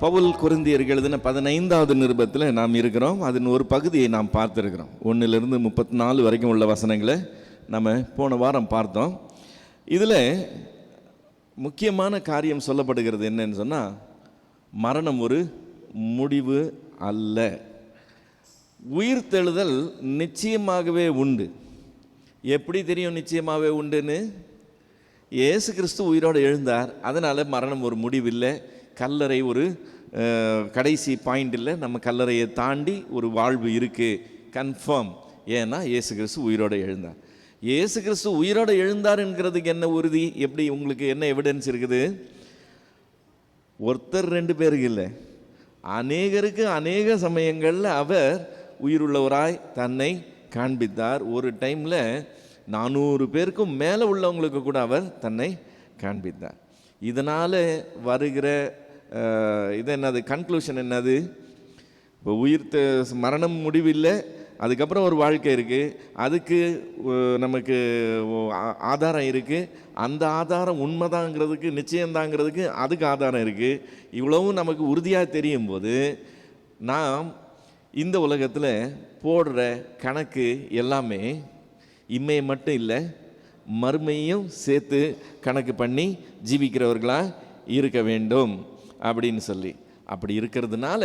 பவுல் கொரிந்தியருக்கு எழுதின 15வது நிருபத்தில் நாம் இருக்கிறோம். அதன் ஒரு பகுதியை நாம் பார்த்துருக்கிறோம். 1லிருந்து 34 வரைக்கும் உள்ள வசனங்களை நம்ம போன வாரம் பார்த்தோம். இதில் முக்கியமான காரியம் சொல்லப்படுகிறது என்னன்னு சொன்னால், மரணம் ஒரு முடிவு அல்ல, உயிர்த்தெழுதல் நிச்சயமாகவே உண்டு. எப்படி தெரியும் நிச்சயமாகவே உண்டுன்னு? இயேசு கிறிஸ்து உயிரோடு எழுந்தார், அதனால் மரணம் ஒரு முடிவில்லை, கல்லறை ஒரு கடைசி பாயிண்ட் இல்லை, நம்ம கல்லறையை தாண்டி ஒரு வாழ்வு இருக்குது, கன்ஃபார்ம். ஏன்னா இயேசு கிறிஸ்து உயிரோடு எழுந்தார். இயேசு கிறிஸ்து உயிரோடு எழுந்தார் என்கிறதுக்கு என்ன உறுதி? எப்படி உங்களுக்கு என்ன எவிடன்ஸ் இருக்குது? ஒருத்தர் 2 பேருக்கு இல்லை, அநேகருக்கு அநேக சமயங்களில் அவர் உயிருள்ளவராய் தன்னை காண்பித்தார். ஒரு டைமில் 400 பேருக்கும் மேலே உள்ளவங்களுக்கு கூட அவர் தன்னை காண்பித்தார். இதனால் வருகிற இது என்னது? கன்க்ளூஷன் என்னது? இப்போ மரணம் முடிவில்லை, அதுக்கப்புறம் ஒரு வாழ்க்கை இருக்குது, அதுக்கு நமக்கு ஆதாரம் இருக்குது. அந்த ஆதாரம் உண்மைதாங்கிறதுக்கு, நிச்சயம்தாங்கிறதுக்கு அதுக்கு ஆதாரம் இருக்குது. இவ்வளவும் நமக்கு உறுதியாக தெரியும் போது நாம் இந்த உலகத்தில் போடுற கணக்கு எல்லாமே இம்மையை மட்டும் இல்லை, மறுமையும் சேர்த்து கணக்கு பண்ணி ஜீவிக்கிறவர்களாக இருக்க வேண்டும் அப்படின்னு சொல்லி, அப்படி இருக்கிறதுனால,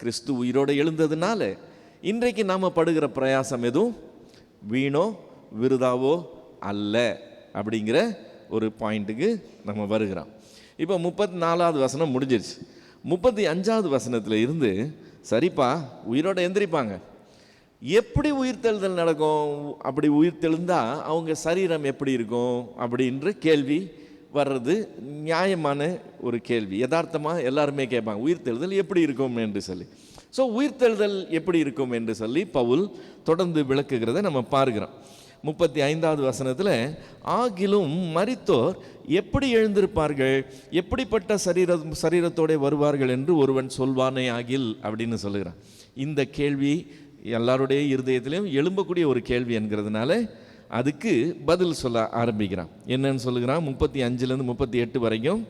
கிறிஸ்து உயிரோடு எழுந்ததுனால இன்றைக்கு நாம் படுகிற பிரயாசம் எதுவும் வீணோ விருதாவோ அல்ல அப்படிங்கிற ஒரு பாயிண்ட்டுக்கு நம்ம வருகிறோம். இப்போ 34வது வசனம் முடிஞ்சிருச்சு. 35வது வசனத்தில் இருந்து, சரிப்பா உயிரோடு எந்திரிப்பாங்க, எப்படி உயிர்த்தெழுதல் நடக்கும்? அப்படி உயிர்த்தெழுந்தால் அவங்க சரீரம் எப்படி இருக்கும் அப்படின்ற கேள்வி வர்றது நியாயமான ஒரு கேள்வி. யதார்த்தமாக எல்லாருமே கேட்பாங்க, உயிர்த்தெழுதல் எப்படி இருக்கும் என்று சொல்லி. ஸோ உயிர்த்தெழுதல் எப்படி இருக்கும் என்று சொல்லி பவுல் தொடர்ந்து விளக்குகிறத நம்ம பார்க்கிறோம். 35வது வசனத்தில், ஆகிலும் மரித்தோர் எப்படி எழுந்திருப்பார்கள், எப்படிப்பட்ட சரீரத்தோடு வருவார்கள் என்று ஒருவன் சொல்வானே ஆகில் அப்படின்னு சொல்லுகிறான். இந்த கேள்வி எல்லாருடைய இருதயத்திலையும் எழும்பக்கூடிய ஒரு கேள்வி என்கிறதுனால அதுக்கு பதில் சொல்ல ஆரம்பிக்கிறான். என்னன்னு சொல்லுகிறான்? 35லேருந்து 38 வரைக்கும்,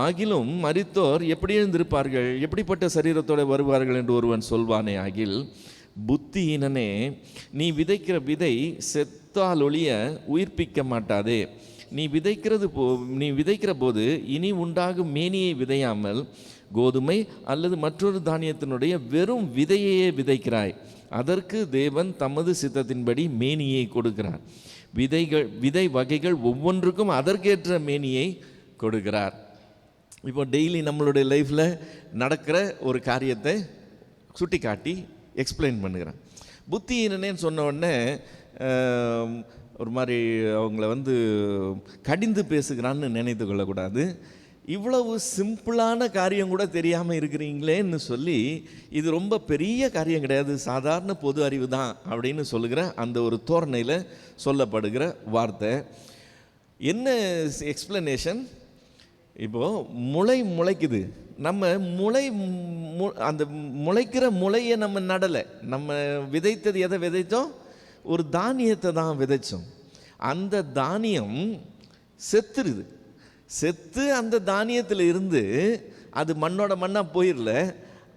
ஆகிலும் மரித்தோர் எப்படி எழுந்திருப்பார்கள், எப்படிப்பட்ட சரீரத்தோடு வருவார்கள் என்று ஒருவன் சொல்வானே ஆகில், புத்தியினனே, நீ விதைக்கிற விதை செத்தால் ஒழிய உயிர்ப்பிக்க மாட்டாதே. நீ விதைக்கிற போது இனி உண்டாகும் மேனியை விதையாமல் கோதுமை அல்லது மற்றொரு தானியத்தினுடைய வெறும் விதையையே விதைக்கிறாய். அதற்கு தேவன் தமது சித்தத்தின்படி மேனியை கொடுக்கிறார். விதை வகைகள் ஒவ்வொன்றுக்கும் அதற்கேற்ற மேனியை கொடுக்கிறார். இப்போ டெய்லி நம்மளுடைய லைஃப்பில் நடக்கிற ஒரு காரியத்தை சுட்டி காட்டி எக்ஸ்பிளைன் பண்ணுகிறேன். புத்தியினேன்னு சொன்ன உடனே ஒரு மாதிரி அவங்கள கடிந்து பேசுகிறான்னு நினைத்து கொள்ளக்கூடாது. இவ்வளவு சிம்பிளான காரியம் கூட தெரியாமல் இருக்கிறீங்களேன்னு சொல்லி, இது ரொம்ப பெரிய காரியம் கிடையாது, சாதாரண பொது அறிவு தான் அப்படின்னு சொல்லுகிற அந்த ஒரு தோரணையில் சொல்லப்படுகிற வார்த்தை. என்ன எக்ஸ்பிளனேஷன்? இப்போது முளைக்குது, நம்ம அந்த முளைக்கிற முளையை நம்ம நடலை, நம்ம விதைத்தது எதை விதைத்தோம்? ஒரு தானியத்தை தான் விதைச்சோம். அந்த தானியம் செத்து அந்த தானியத்தில் இருந்து அது மண்ணோட மண்ணாக போயிடல,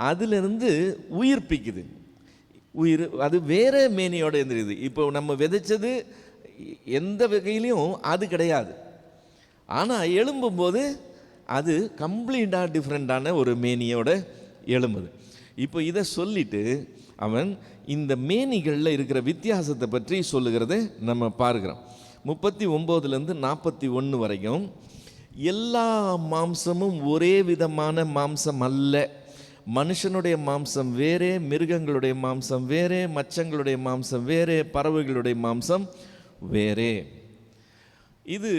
அதிலிருந்து உயிர்ப்பிக்குது. அது வேற மேனியோட இருந்துருது. இப்போ நம்ம விதைச்சது எந்த வகையிலையும் அது கிடையாது, ஆனால் எழும்பும்போது அது கம்ப்ளீட்டாக டிஃப்ரெண்ட்டான ஒரு மேனியோட எழும்புது. இப்போ இதை சொல்லிட்டு அவன் இந்த மேனிகளில் இருக்கிற வித்தியாசத்தை பற்றி சொல்லுகிறத நம்ம பார்க்கிறோம். 39லேருந்து 41 வரைக்கும், எல்லா மாம்சமும் ஒரே விதமான மாம்சம் அல்ல. மனுஷனுடைய மாம்சம் வேறே, மிருகங்களுடைய மாம்சம் வேறே, மச்சங்களுடைய மாம்சம் வேறே, பறவைகளுடைய மாம்சம் வேறே. இது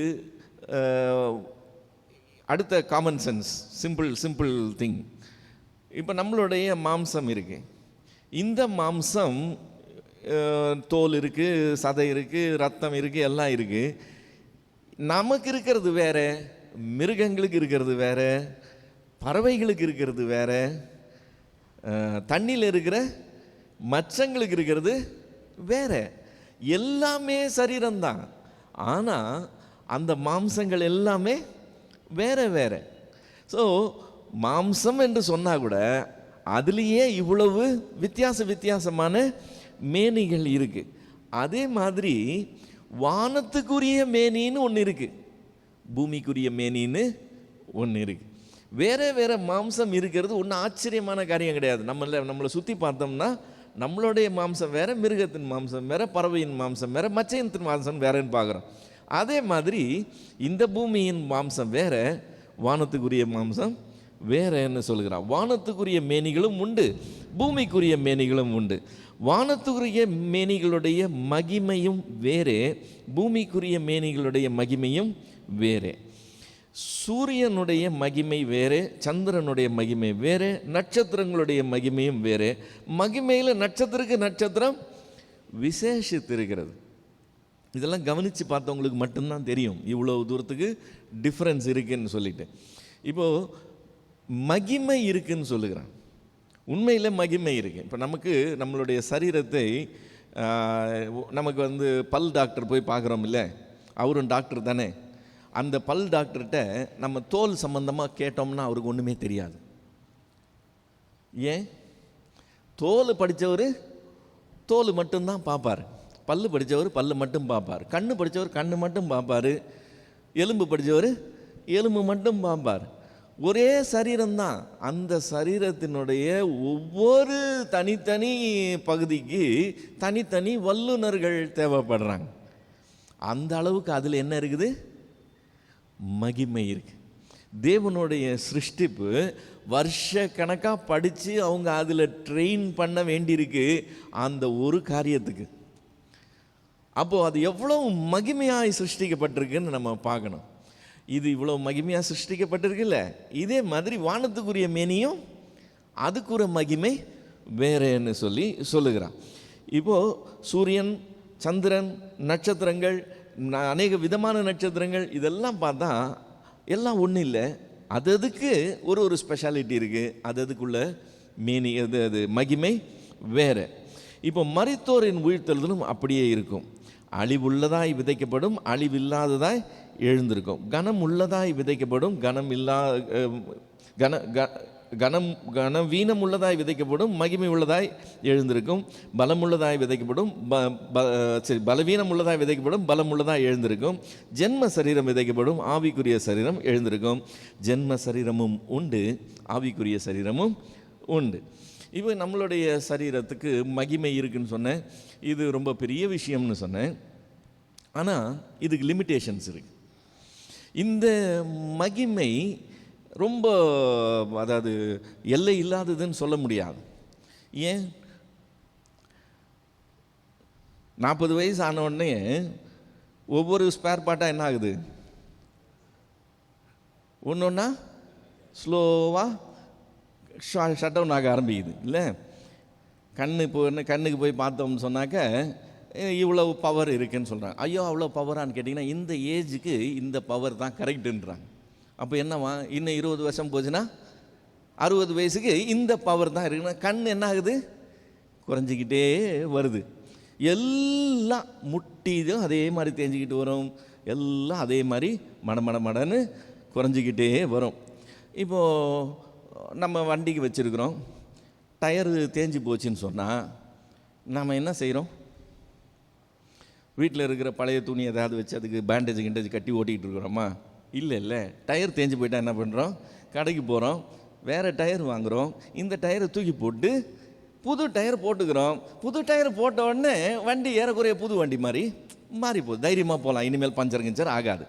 அடுத்த காமன் சென்ஸ், சிம்பிள் திங். இப்போ நம்மளுடைய மாம்சம் இருக்கு, இந்த மாம்சம் தோல் இருக்குது, சதை இருக்குது, ரத்தம் இருக்குது, எல்லாம் இருக்குது. நமக்கு இருக்கிறது வேற, மிருகங்களுக்கு இருக்கிறது வேற, பறவைகளுக்கு இருக்கிறது வேற, தண்ணியில் இருக்கிற மச்சங்களுக்கு இருக்கிறது வேற. எல்லாமே சரீரம்தான், ஆனால் அந்த மாம்சங்கள் எல்லாமே வேற வேற. ஸோ மாம்சம் என்று சொன்னால் கூட அதுலேயே இவ்வளவு வித்தியாசமான மேனிகள் இருக்குது. அதே மாதிரி வானத்துக்குரிய மேனின்னு ஒன்று இருக்குது, பூமிக்குரிய மேனின்னு ஒன்று இருக்குது. வேற மாம்சம் இருக்கிறது ஒன்றும் ஆச்சரியமான காரியம் கிடையாது. நம்மளை சுற்றி பார்த்தோம்னா நம்மளுடைய மாம்சம் வேற, மிருகத்தின் மாம்சம் வேற, பறவையின் மாம்சம் வேற, மச்சையத்தின் மாம்சம் வேறன்னு பார்க்குறோம். அதே மாதிரி இந்த பூமியின் மாம்சம் வேற, வானத்துக்குரிய மாம்சம் வேறன்னு சொல்கிறான். வானத்துக்குரிய மேனிகளும் உண்டு, பூமிக்குரிய மேனிகளும் உண்டு. வானத்துக்குரிய மேனிகளுடைய மகிமையும் வேறே, பூமிக்குரிய மேனிகளுடைய மகிமையும் வேறே. சூரியனுடைய மகிமை வேறே, சந்திரனுடைய மகிமை வேறே, நட்சத்திரங்களுடைய மகிமையும் வேறே. மகிமையில் நட்சத்திரம் விசேஷித்திருக்கிறது. இதெல்லாம் கவனித்து பார்த்தவங்களுக்கு மட்டும்தான் தெரியும் இவ்வளோ தூரத்துக்கு டிஃப்ரென்ஸ் இருக்குன்னு சொல்லிட்டு. இப்போது மகிமை இருக்குன்னு சொல்லுகிறான். உண்மையில் மகிமை இருக்குது. இப்போ நமக்கு நம்மளுடைய சரீரத்தை நமக்கு பல் டாக்டர் போய் பார்க்குறோம் இல்லை, அவரும் டாக்டர் தானே. அந்த பல் டாக்டர்கிட்ட நம்ம தோல் சம்பந்தமாக கேட்டோம்னா அவருக்கு ஒன்றுமே தெரியாது. ஏன்? தோல் படித்தவர் தோல் மட்டும்தான் பார்ப்பார், பல்லு படித்தவர் பல்லு மட்டும் பார்ப்பார், கண்ணு படித்தவர் கண்ணு மட்டும் பார்ப்பார், எலும்பு படித்தவர் எலும்பு மட்டும் பார்ப்பார். ஒரே சரீரம்தான். அந்த சரீரத்தினுடைய ஒவ்வொரு தனித்தனி பகுதிக்கு தனித்தனி வல்லுநர்கள் தேவைப்படுறாங்க. அந்த அளவுக்கு அதில் என்ன இருக்குது? மகிமை இருக்கு. தேவனுடைய சிருஷ்டிப்பு வருஷ கணக்காக படித்து அவங்க அதில் ட்ரெயின் பண்ண வேண்டியிருக்கு அந்த ஒரு காரியத்துக்கு. அப்போது அது எவ்வளோ மகிமையாய் சிருஷ்டிக்கப்பட்டிருக்குன்னு நம்ம பார்க்கணும். இது இவ்வளோ மகிமையாக சிருஷ்டிக்கப்பட்டிருக்குல்ல, இதே மாதிரி வானத்துக்குரிய மேனியும் அதுக்குரிய மகிமை வேறேன்னு சொல்லுகிறான். இப்போது சூரியன், சந்திரன், நட்சத்திரங்கள், அநேக விதமான நட்சத்திரங்கள், இதெல்லாம் பார்த்தா எல்லாம் ஒன்றும் இல்லை. அதுக்கு ஒரு ஸ்பெஷாலிட்டி இருக்குது. அதுக்குள்ள மேனி அது மகிமை வேறு. இப்போ மரித்தோரின் உயிர்த்தெழுதலும் அப்படியே இருக்கும். அழிவுள்ளதாய் விதைக்கப்படும், அழிவில்லாததாய் எழுந்திருக்கும். கனம் உள்ளதாய் விதைக்கப்படும், கனவீனம் உள்ளதாய் விதைக்கப்படும், மகிமை உள்ளதாய் எழுந்திருக்கும். பலம் உள்ளதாய் விதைக்கப்படும், பலவீனம் உள்ளதாய் விதைக்கப்படும், பலம் உள்ளதாய் எழுந்திருக்கும். ஜென்ம சரீரம் விதைக்கப்படும், ஆவிக்குரிய சரீரம் எழுந்திருக்கும். ஜென்ம சரீரமும் உண்டு, ஆவிக்குரிய சரீரமும் உண்டு. இப்போ நம்மளுடைய சரீரத்துக்கு மகிமை இருக்குன்னு சொன்னேன். இது ரொம்ப பெரிய விஷயம்னு சொன்னேன். ஆனால் இதுக்கு லிமிட்டேஷன்ஸ் இருக்கு. இந்த மகிமை ரொம்ப, அதாவது எல்லை இல்லாததுன்னு சொல்ல முடியாது. ஏன்? 40 வயசு ஆன உடனே ஒவ்வொரு ஸ்பேர் பார்ட்டாக என்ன ஆகுது? ஒன்று ஒன்றா ஸ்லோவாக ஷட் டவுன் ஆக ஆரம்பிக்குது இல்லை? கண்ணுக்கு போய் பார்த்தோம்னு சொன்னாக்க இவ்வளவு பவர் இருக்குன்னு சொல்கிறாங்க. ஐயோ அவ்வளோ பவரான்னு கேட்டிங்கன்னா இந்த ஏஜுக்கு இந்த பவர் தான் கரெக்டுன்றாங்க. அப்போ என்னவா, இன்னும் 20 வருஷம் போச்சுன்னா 60 வயசுக்கு இந்த பவர் தான் இருக்குன்னா கண் என்ன ஆகுது? குறைஞ்சிக்கிட்டே வருது. எல்லாம் முட்டிதும் அதே மாதிரி தேஞ்சிக்கிட்டு வரும், எல்லாம் அதே மாதிரி மடன்னு குறைஞ்சிக்கிட்டே வரும். இப்போது நம்ம வண்டிக்கு வச்சுருக்குறோம், டயரு தேஞ்சு போச்சுன்னு சொன்னால் நம்ம என்ன செய்கிறோம்? வீட்டில் இருக்கிற பழைய துணி ஏதாவது வச்சு அதுக்கு பேண்டேஜ் கட்டி ஓட்டிகிட்டு இருக்கிறோமா? இல்லை. டயர் தேஞ்சு போயிட்டா என்ன பண்ணுறோம்? கடைக்கு போகிறோம், வேறு டயர் வாங்குகிறோம், இந்த டயரை தூக்கி போட்டு புது டயர் போட்டுக்கிறோம். புது டயர் போட்ட உடனே வண்டி ஏறக்குறைய புது வண்டி மாதிரி மாறி போகுது. தைரியமாக போகலாம், இனிமேல் பஞ்சர் கிஞ்சர் ஆகாது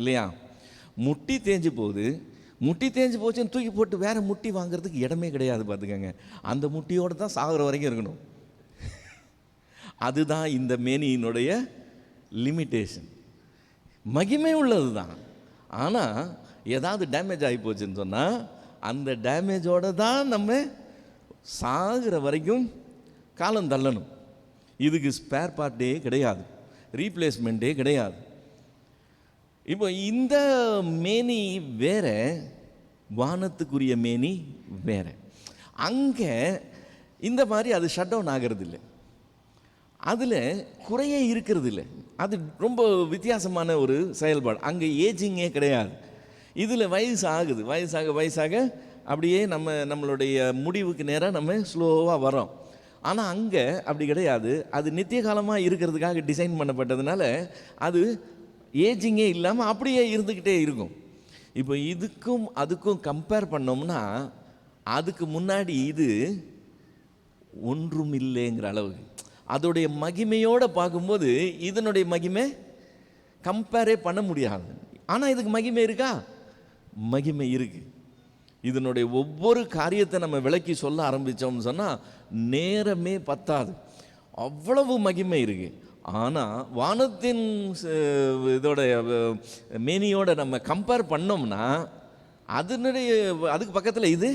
இல்லையா? முட்டி தேஞ்சு போகுது, முட்டி தேஞ்சு போச்சுன்னு தூக்கி போட்டு வேறு முட்டி வாங்குறதுக்கு இடமே கிடையாது. பார்த்துக்கங்க, அந்த முட்டியோடு தான் சாகிற வரைக்கும் இருக்கணும். அதுதான் இந்த மேனியினுடைய லிமிட்டேஷன். மகிமை உள்ளது தான், ஆனால் ஏதாவது டேமேஜ் ஆகி போச்சுன்னு சொன்னால் அந்த டேமேஜோடு தான் நம்ம சாகிற வரைக்கும் காலம் தள்ளணும். இதுக்கு ஸ்பேர் பார்ட்டே கிடையாது, ரீப்ளேஸ்மெண்ட்டே கிடையாது. இப்போ இந்த மேனி வேற, வானத்துக்குரிய மேனி வேற. அங்கே இந்த மாதிரி அது ஷட் டவுன் ஆகிறது இல்லை, அதில் குறையே இருக்கிறது இல்லை. அது ரொம்ப வித்தியாசமான ஒரு செயல்பாடு. அங்கே ஏஜிங்கே கிடையாது. இதில் வயசு ஆகுது, வயசாக அப்படியே நம்மளுடைய முடிவுக்கு நேராக நம்ம ஸ்லோவாக வரோம். ஆனால் அங்கே அப்படி கிடையாது. அது நித்திய காலமாக இருக்கிறதுக்காக டிசைன் பண்ணப்பட்டதுனால அது ஏஜிங்கே இல்லாமல் அப்படியே இருந்துக்கிட்டே இருக்கும். இப்போ இதுக்கும் அதுக்கும் கம்பேர் பண்ணோம்னா அதுக்கு முன்னாடி இது ஒன்றும் இல்லைங்கிற அளவுக்கு, அதோடைய மகிமையோடு பார்க்கும்போது இதனுடைய மகிமை கம்பேரே பண்ண முடியாது. ஆனால் இதுக்கு மகிமை இருக்கா? மகிமை இருக்குது. இதனுடைய ஒவ்வொரு காரியத்தை நம்ம விளக்கி சொல்ல ஆரம்பித்தோம்னு சொன்னால் நேரமே பத்தாது, அவ்வளவு மகிமை இருக்குது. ஆனால் வானத்தின் இதோட மேனியோட நம்ம கம்பேர் பண்ணோம்னா அதுக்கு பக்கத்தில் இது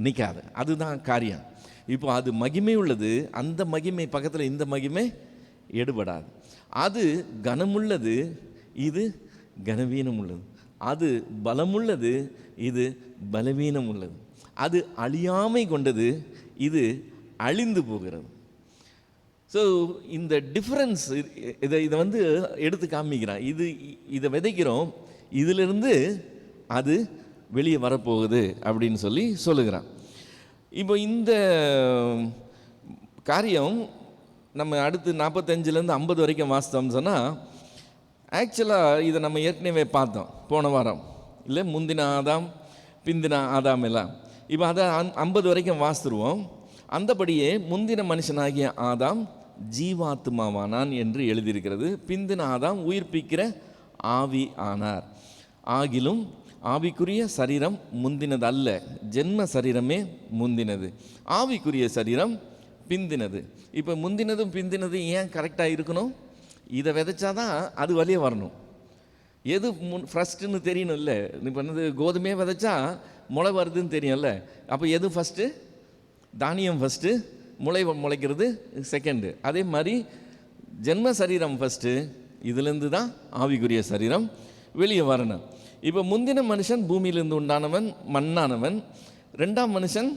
நிற்காது. அதுதான் காரியம். இப்போ அது மகிமை உள்ளது, அந்த மகிமை பக்கத்தில் இந்த மகிமை எடுபடாது. அது கனமுள்ளது, இது கனவீனம் உள்ளது. அது பலமுள்ளது, இது பலவீனம் உள்ளது. அது அழியாமை கொண்டது, இது அழிந்து போகிறது. ஸோ இந்த டிஃப்ரென்ஸ் இதை எடுத்து காமிக்கிறான். இதை விதைக்கிறோம், இதிலிருந்து அது வெளியே வரப்போகுது அப்படின்னு சொல்லுகிறான். இப்போ இந்த காரியம் நம்ம அடுத்து 45லேருந்து 50 வரைக்கும் வாசித்தோம்னு சொன்னால், ஆக்சுவலாக இதை நம்ம ஏற்கனவே பார்த்தோம் போன வாரம், இல்லை முந்தின ஆதாம் பிந்தின ஆதாம் எல்லாம். இப்போ அதை 50 வரைக்கும் வாசித்துருவோம். அந்தபடியே முந்தின மனுஷனாகிய ஆதாம் ஜீவாத்மாவானான் என்று எழுதியிருக்கிறது. பிந்தின ஆதாம் உயிர்ப்பிக்கிற ஆவி ஆனார். ஆகிலும் ஆவிக்குரிய சரீரம் முந்தினது அல்ல, ஜென்ம சரீரமே முந்தினது, ஆவிக்குரிய சரீரம் பிந்தினது. இப்போ முந்தினதும் பிந்தினது ஏன் கரெக்டாக இருக்கணும்? இதை விதைச்சாதான் அது வழியே வரணும். எது ஃபஸ்ட்டுன்னு தெரியணும் இல்லை? இப்போ கோதுமையே விதைச்சா முளை வருதுன்னு தெரியும்ல. அப்போ எது ஃபஸ்ட்டு? தானியம் ஃபஸ்ட்டு, முளைக்கிறது செகண்டு. அதே மாதிரி ஜென்ம சரீரம் ஃபஸ்ட்டு, இதுலேருந்து தான் ஆவிக்குரிய சரீரம் வெளியே வரணும். இப்போ முந்தின மனுஷன் பூமியிலிருந்து உண்டானவன், மண்ணானவன். ரெண்டாம் மனுஷன்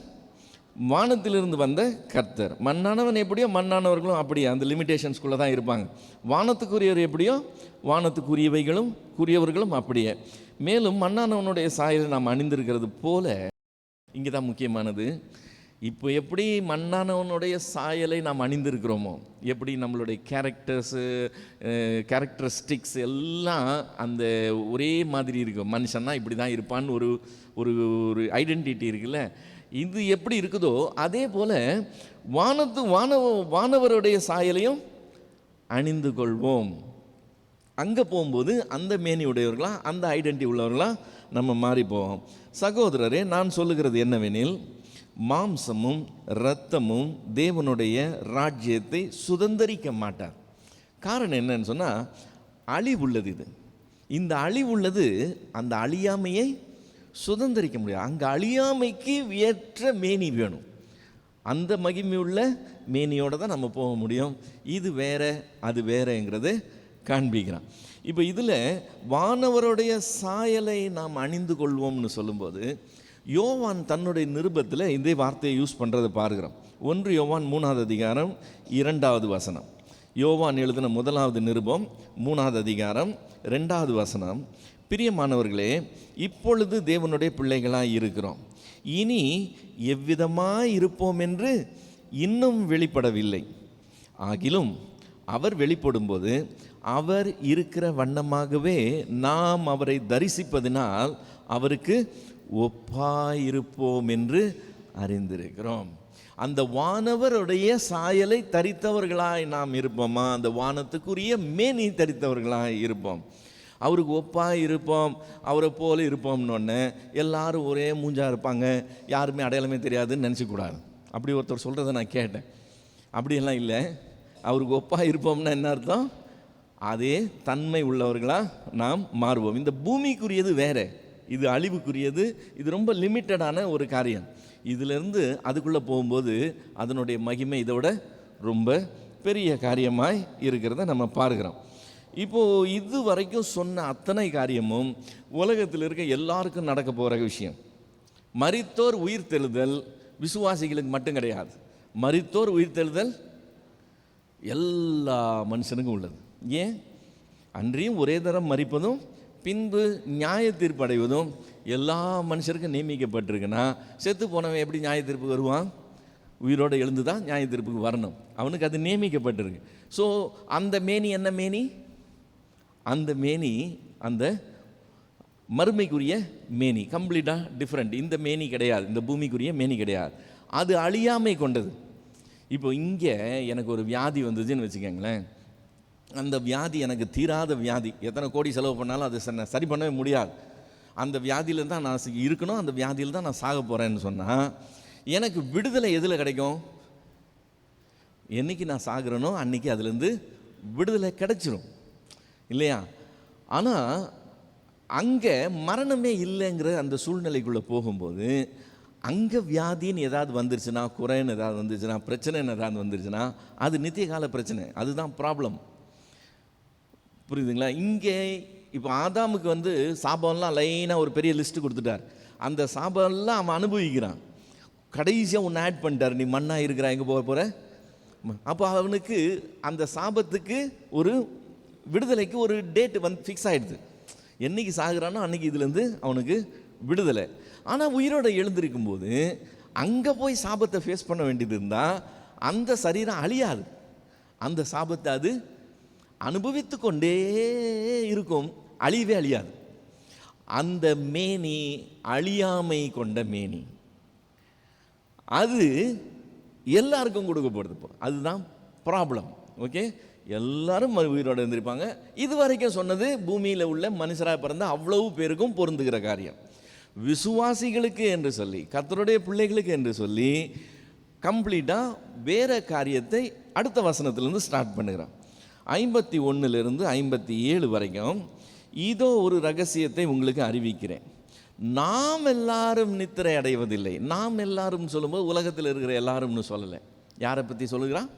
வானத்திலிருந்து வந்த கர்த்தர். மண்ணானவன் எப்படியோ மண்ணானவர்களும் அப்படியே அந்த லிமிட்டேஷன்ஸ்குள்ளே தான் இருப்பாங்க. வானத்துக்குரியவர் எப்படியோ வானத்துக்குரியவைகளும் கூறியவர்களும் அப்படியே. மேலும் மண்ணானவனுடைய சாயலை நாம் அணிந்திருக்கிறது போல, இங்கே தான் முக்கியமானது. இப்போ எப்படி மண்ணானவனுடைய சாயலை நாம் அணிந்திருக்கிறோமோ, எப்படி நம்மளுடைய கேரக்டரிஸ்டிக்ஸ் எல்லாம் அந்த ஒரே மாதிரி இருக்கும். மனுஷன்னா இப்படி தான் இருப்பான்னு ஒரு ஒரு ஐடென்டிட்டி இருக்குல்ல. இது எப்படி இருக்குதோ அதே போல் வானவருடைய சாயலையும் அணிந்து கொள்வோம். அங்கே போகும்போது அந்த மேனி உடையவர்களாக, அந்த ஐடென்டிட்டி உள்ளவர்களாக நம்ம மாறி போவோம். சகோதரரே, நான் சொல்லுகிறது என்னவெனில், மாம்சமும் இரத்தமும் தேவனுடைய ராஜ்யத்தை சுதந்தரிக்க மாட்டார். காரணம் என்னன்னு சொன்னால், அழிவுள்ளது. இந்த அழிவுள்ளது அந்த அழியாமையை சுதந்தரிக்க முடியாது. அங்கே அழியாமைக்கு ஏற்ற மேனி வேணும். அந்த மகிமையுள்ள மேனியோடு தான் நம்ம போக முடியும். இது வேற அது வேறங்கிறது காண்பிக்கிறான். இப்போ இதில் வானவருடைய சாயலை நாம் அணிந்து கொள்வோம்னு சொல்லும்போது, யோவான் தன்னுடைய நிருபத்தில் இந்த வார்த்தையை யூஸ் பண்ணுறதை பார்க்கிறோம். 1 யோவான் 3வது அதிகாரம் 2வது வசனம். யோவான் எழுதின 1வது நிருபம் 3வது அதிகாரம் 2வது வசனம். பிரியமானவர்களே, இப்பொழுது தேவனுடைய பிள்ளைகளாக இருக்கிறோம், இனி எவ்விதமாய் இருப்போம் என்று இன்னும் வெளிப்படவில்லை. ஆகிலும் அவர் வெளிப்படும்போது அவர் இருக்கிற வண்ணமாகவே நாம் அவரை தரிசிப்பதினால் அவருக்கு ஒப்பாயிருப்போம் என்று அறிந்திருக்கிறோம். அந்த வானவருடைய சாயலை தரித்தவர்களாய் நாம் இருப்போமா? அந்த வானத்துக்குரிய மேனி தரித்தவர்களாய் இருப்போம். அவருக்கு ஒப்பாக இருப்போம், அவரை போல இருப்போம்னு எல்லாரும் ஒரே மூஞ்சாக இருப்பாங்க, யாருமே அடையாளமே தெரியாதுன்னு நினச்சிக்கூடாது. அப்படி ஒருத்தர் சொல்கிறத நான் கேட்டேன். அப்படியெல்லாம் இல்லை. அவருக்கு ஒப்பாக இருப்போம்னா என்ன அர்த்தம்? அதே தன்மை உள்ளவர்களாக நாம் மாறுவோம். இந்த பூமிக்குரியது வேறு, இது அழிவுக்குரியது. இது ரொம்ப லிமிட்டடான ஒரு காரியம். இதிலிருந்து அதுக்குள்ளே போகும்போது அதனுடைய மகிமை இதோட ரொம்ப பெரிய காரியமாய் இருக்கிறத நம்ம பார்க்கிறோம். இப்போது இது வரைக்கும் சொன்ன அத்தனை காரியமும் உலகத்தில் இருக்க எல்லாருக்கும் நடக்க போகிற விஷயம். மரித்தோர் உயிர்த்தெழுதல் விசுவாசிகளுக்கு மட்டும் கிடையாது. மரித்தோர் உயிர்த்தெழுதல் எல்லா மனுஷனுக்கும் உள்ளது. ஏன்? அன்றியும் ஒரே தரம் மரிப்பதும் பின்பு நியாய தீர்ப்பு அடைவதும் எல்லா மனுஷருக்கும் நியமிக்கப்பட்டிருக்குன்னா, செத்து போனவன் எப்படி நியாய தீர்ப்புக்கு வருவான்? உயிரோடு எழுந்து தான் நியாய தீர்ப்புக்கு வரணும். அவனுக்கு அது நியமிக்கப்பட்டிருக்கு. ஸோ அந்த மேனி என்ன மேனி? அந்த மேனி அந்த மறுமைக்குரிய மேனி கம்ப்ளீட்டாக டிஃப்ரெண்ட். இந்த மேனி கிடையாது, இந்த பூமிக்குரிய மேனி கிடையாது. அது அழியாமை கொண்டது. இப்போ இங்கே எனக்கு ஒரு வியாதி வந்ததுன்னு வச்சுக்கோங்களேன். அந்த வியாதி எனக்கு தீராத வியாதி, எத்தனை கோடி செலவு பண்ணாலும் அது சரி பண்ணவே முடியாது. அந்த வியாதியில் தான் நான் இருக்கணும், அந்த வியாதியில் தான் நான் சாக போகிறேன்னு சொன்னால், எனக்கு விடுதலை எதில் கிடைக்கும்? என்றைக்கு நான் சாகிறேனோ அன்றைக்கி அதுலேருந்து விடுதலை கிடைச்சிரும் இல்லையா? ஆனால் அங்கே மரணமே இல்லைங்கிற அந்த சூழ்நிலைக்குள்ளே போகும்போது, அங்கே வியாதின்னு ஏதாவது வந்துருச்சுன்னா, குறைன்னு ஏதாவது வந்துருச்சுன்னா, பிரச்சனைன்னு ஏதாவது வந்துருச்சுன்னா, அது நித்திய கால பிரச்சனை. அதுதான் ப்ராப்ளம். புரியுதுங்களா? இங்கே இப்போ ஆதாமுக்கு சாபம்லாம் லைனாக ஒரு பெரிய லிஸ்ட்டு கொடுத்துட்டார். அந்த சாபம்லாம் அவன் அனுபவிக்கிறான். கடைசியாக ஒன்று ஆட் பண்ணிட்டார், நீ மண்ணாக இருக்கிறா, எங்கே போக போகிற. அப்போ அவனுக்கு அந்த சாபத்துக்கு ஒரு விடுதலைக்கு ஒரு டேட்டு ஃபிக்ஸ் ஆகிடுது. என்றைக்கு சாகுறானோ அன்றைக்கி இதுலேருந்து அவனுக்கு விடுதலை. ஆனால் உயிரோடு எழுந்திருக்கும் போது அங்கே போய் சாபத்தை ஃபேஸ் பண்ண வேண்டியது இருந்தால் அந்த சரீரம் அழியாது. அந்த சாபத்தை அது அனுபவித்து கொண்டே இருக்கும், அழியவே அழியாது. அந்த மேனி அழியாமை கொண்ட மேனி, அது எல்லாருக்கும் கொடுக்கப்படுது. இப்போ அதுதான் ப்ராப்ளம். ஓகே, எல்லாரும் உயிரோடு இருந்திருப்பாங்க. இது வரைக்கும் சொன்னது பூமியில் உள்ள மனுஷராக பிறந்த அவ்வளவு பேருக்கும் பொருந்துகிற காரியம். விசுவாசிகளுக்கு என்று சொல்லி, கர்த்தருடைய பிள்ளைகளுக்கு என்று சொல்லி கம்ப்ளீட்டாக வேற காரியத்தை அடுத்த வசனத்திலேருந்து ஸ்டார்ட் பண்ணுகிறான். 51 57 வரைக்கும், இதோ ஒரு ரகசியத்தை உங்களுக்கு அறிவிக்கிறேன், நாம் எல்லாரும் நித்திரை அடைவதில்லை. நாம் எல்லாரும் சொல்லும்போது உலகத்தில் இருக்கிற எல்லாரும்னு சொல்லலை. யாரை பற்றி சொல்லுகிறான்?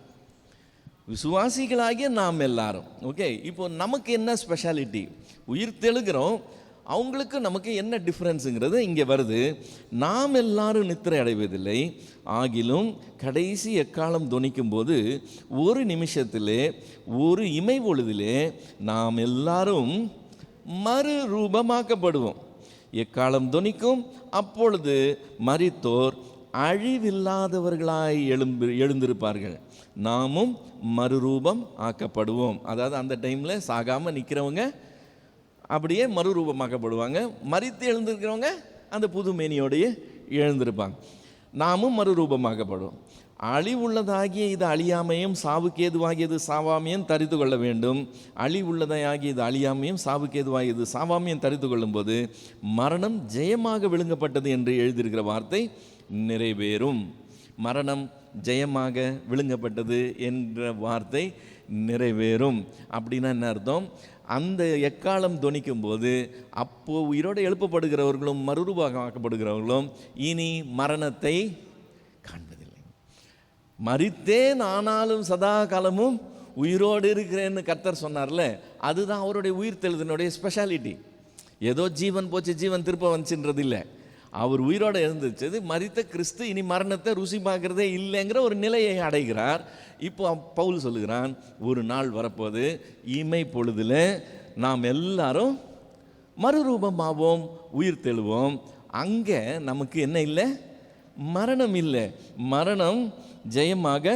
விசுவாசிகளாகிய நாம் எல்லாரும். ஓகே, இப்போ நமக்கு என்ன ஸ்பெஷாலிட்டி? உயிர் தெழுகிறோம், அவங்களுக்கு நமக்கு என்ன டிஃப்ரென்ஸுங்கிறது இங்கே வருது. நாம் எல்லாரும் நித்திரை அடைவதில்லை, ஆகிலும் கடைசி எக்காலம் தொனிக்கும் போது ஒரு நிமிஷத்திலே ஒரு இமை பொழுதிலே நாம் எல்லாரும் மறு ரூபமாக்கப்படுவோம். எக்காலம் தொனிக்கும், அப்பொழுது மரித்தோர் அழிவில்லாதவர்களாய் எழுந்திருப்பார்கள், நாமும் மறுரூபம் ஆக்கப்படுவோம். அதாவது அந்த டைமில் சாகாமல் நிற்கிறவங்க அப்படியே மறுரூபமாக்கப்படுவாங்க. மரித்து எழுந்திருக்கிறவங்க அந்த புது மேனியோடையே எழுந்திருப்பாங்க. நாமும் மறுரூபமாக்கப்படுவோம். அழிவுள்ளதாகிய இது அழியாமையும் சாவுக்கேதுவாகியது சாவாமையும் தரித்து கொள்ள வேண்டும். அழிவுள்ளதாகிய இது அழியாமையும் சாவுக்கேதுவாகியது சாவாமையும் தரித்து கொள்ளும்போது மரணம் ஜெயமாக விழுங்கப்பட்டது என்று எழுதியிருக்கிற வார்த்தை நிறைவேறும். மரணம் ஜெயமாக விழுங்கப்பட்டது என்ற வார்த்தை நிறைவேறும். அப்படின்னா என்ன அர்த்தம்? அந்த எக்காலம் தொனிக்கும் போது அப்போ உயிரோடு எழுப்பப்படுகிறவர்களும் மறுரூபமாக்கப்படுகிறவர்களும் இனி மரணத்தை காண்பதில்லை. மரித்தேன் ஆனாலும் சதா காலமும் உயிரோடு இருக்கிறேன்னு கர்த்தர் சொன்னார்ல, அதுதான் அவருடைய உயிர் தெழுதனுடைய ஸ்பெஷாலிட்டி. ஏதோ ஜீவன் போச்சு ஜீவன் திருப்ப வந்துச்சுன்றது இல்லை. அவர் உயிரோடு எழுந்துச்சது, மரித்த கிறிஸ்து இனி மரணத்தை ருசி பார்க்குறதே இல்லைங்கிற ஒரு நிலையை அடைகிறார். இப்போ பவுல் சொல்லுகிறான், ஒரு நாள் வரப்போது இமை பொழுதில் நாம் எல்லாரும் மறுரூபமாவோம், உயிர் தெழுவோம். அங்கே நமக்கு என்ன இல்லை? மரணம் இல்லை. மரணம் ஜெயமாக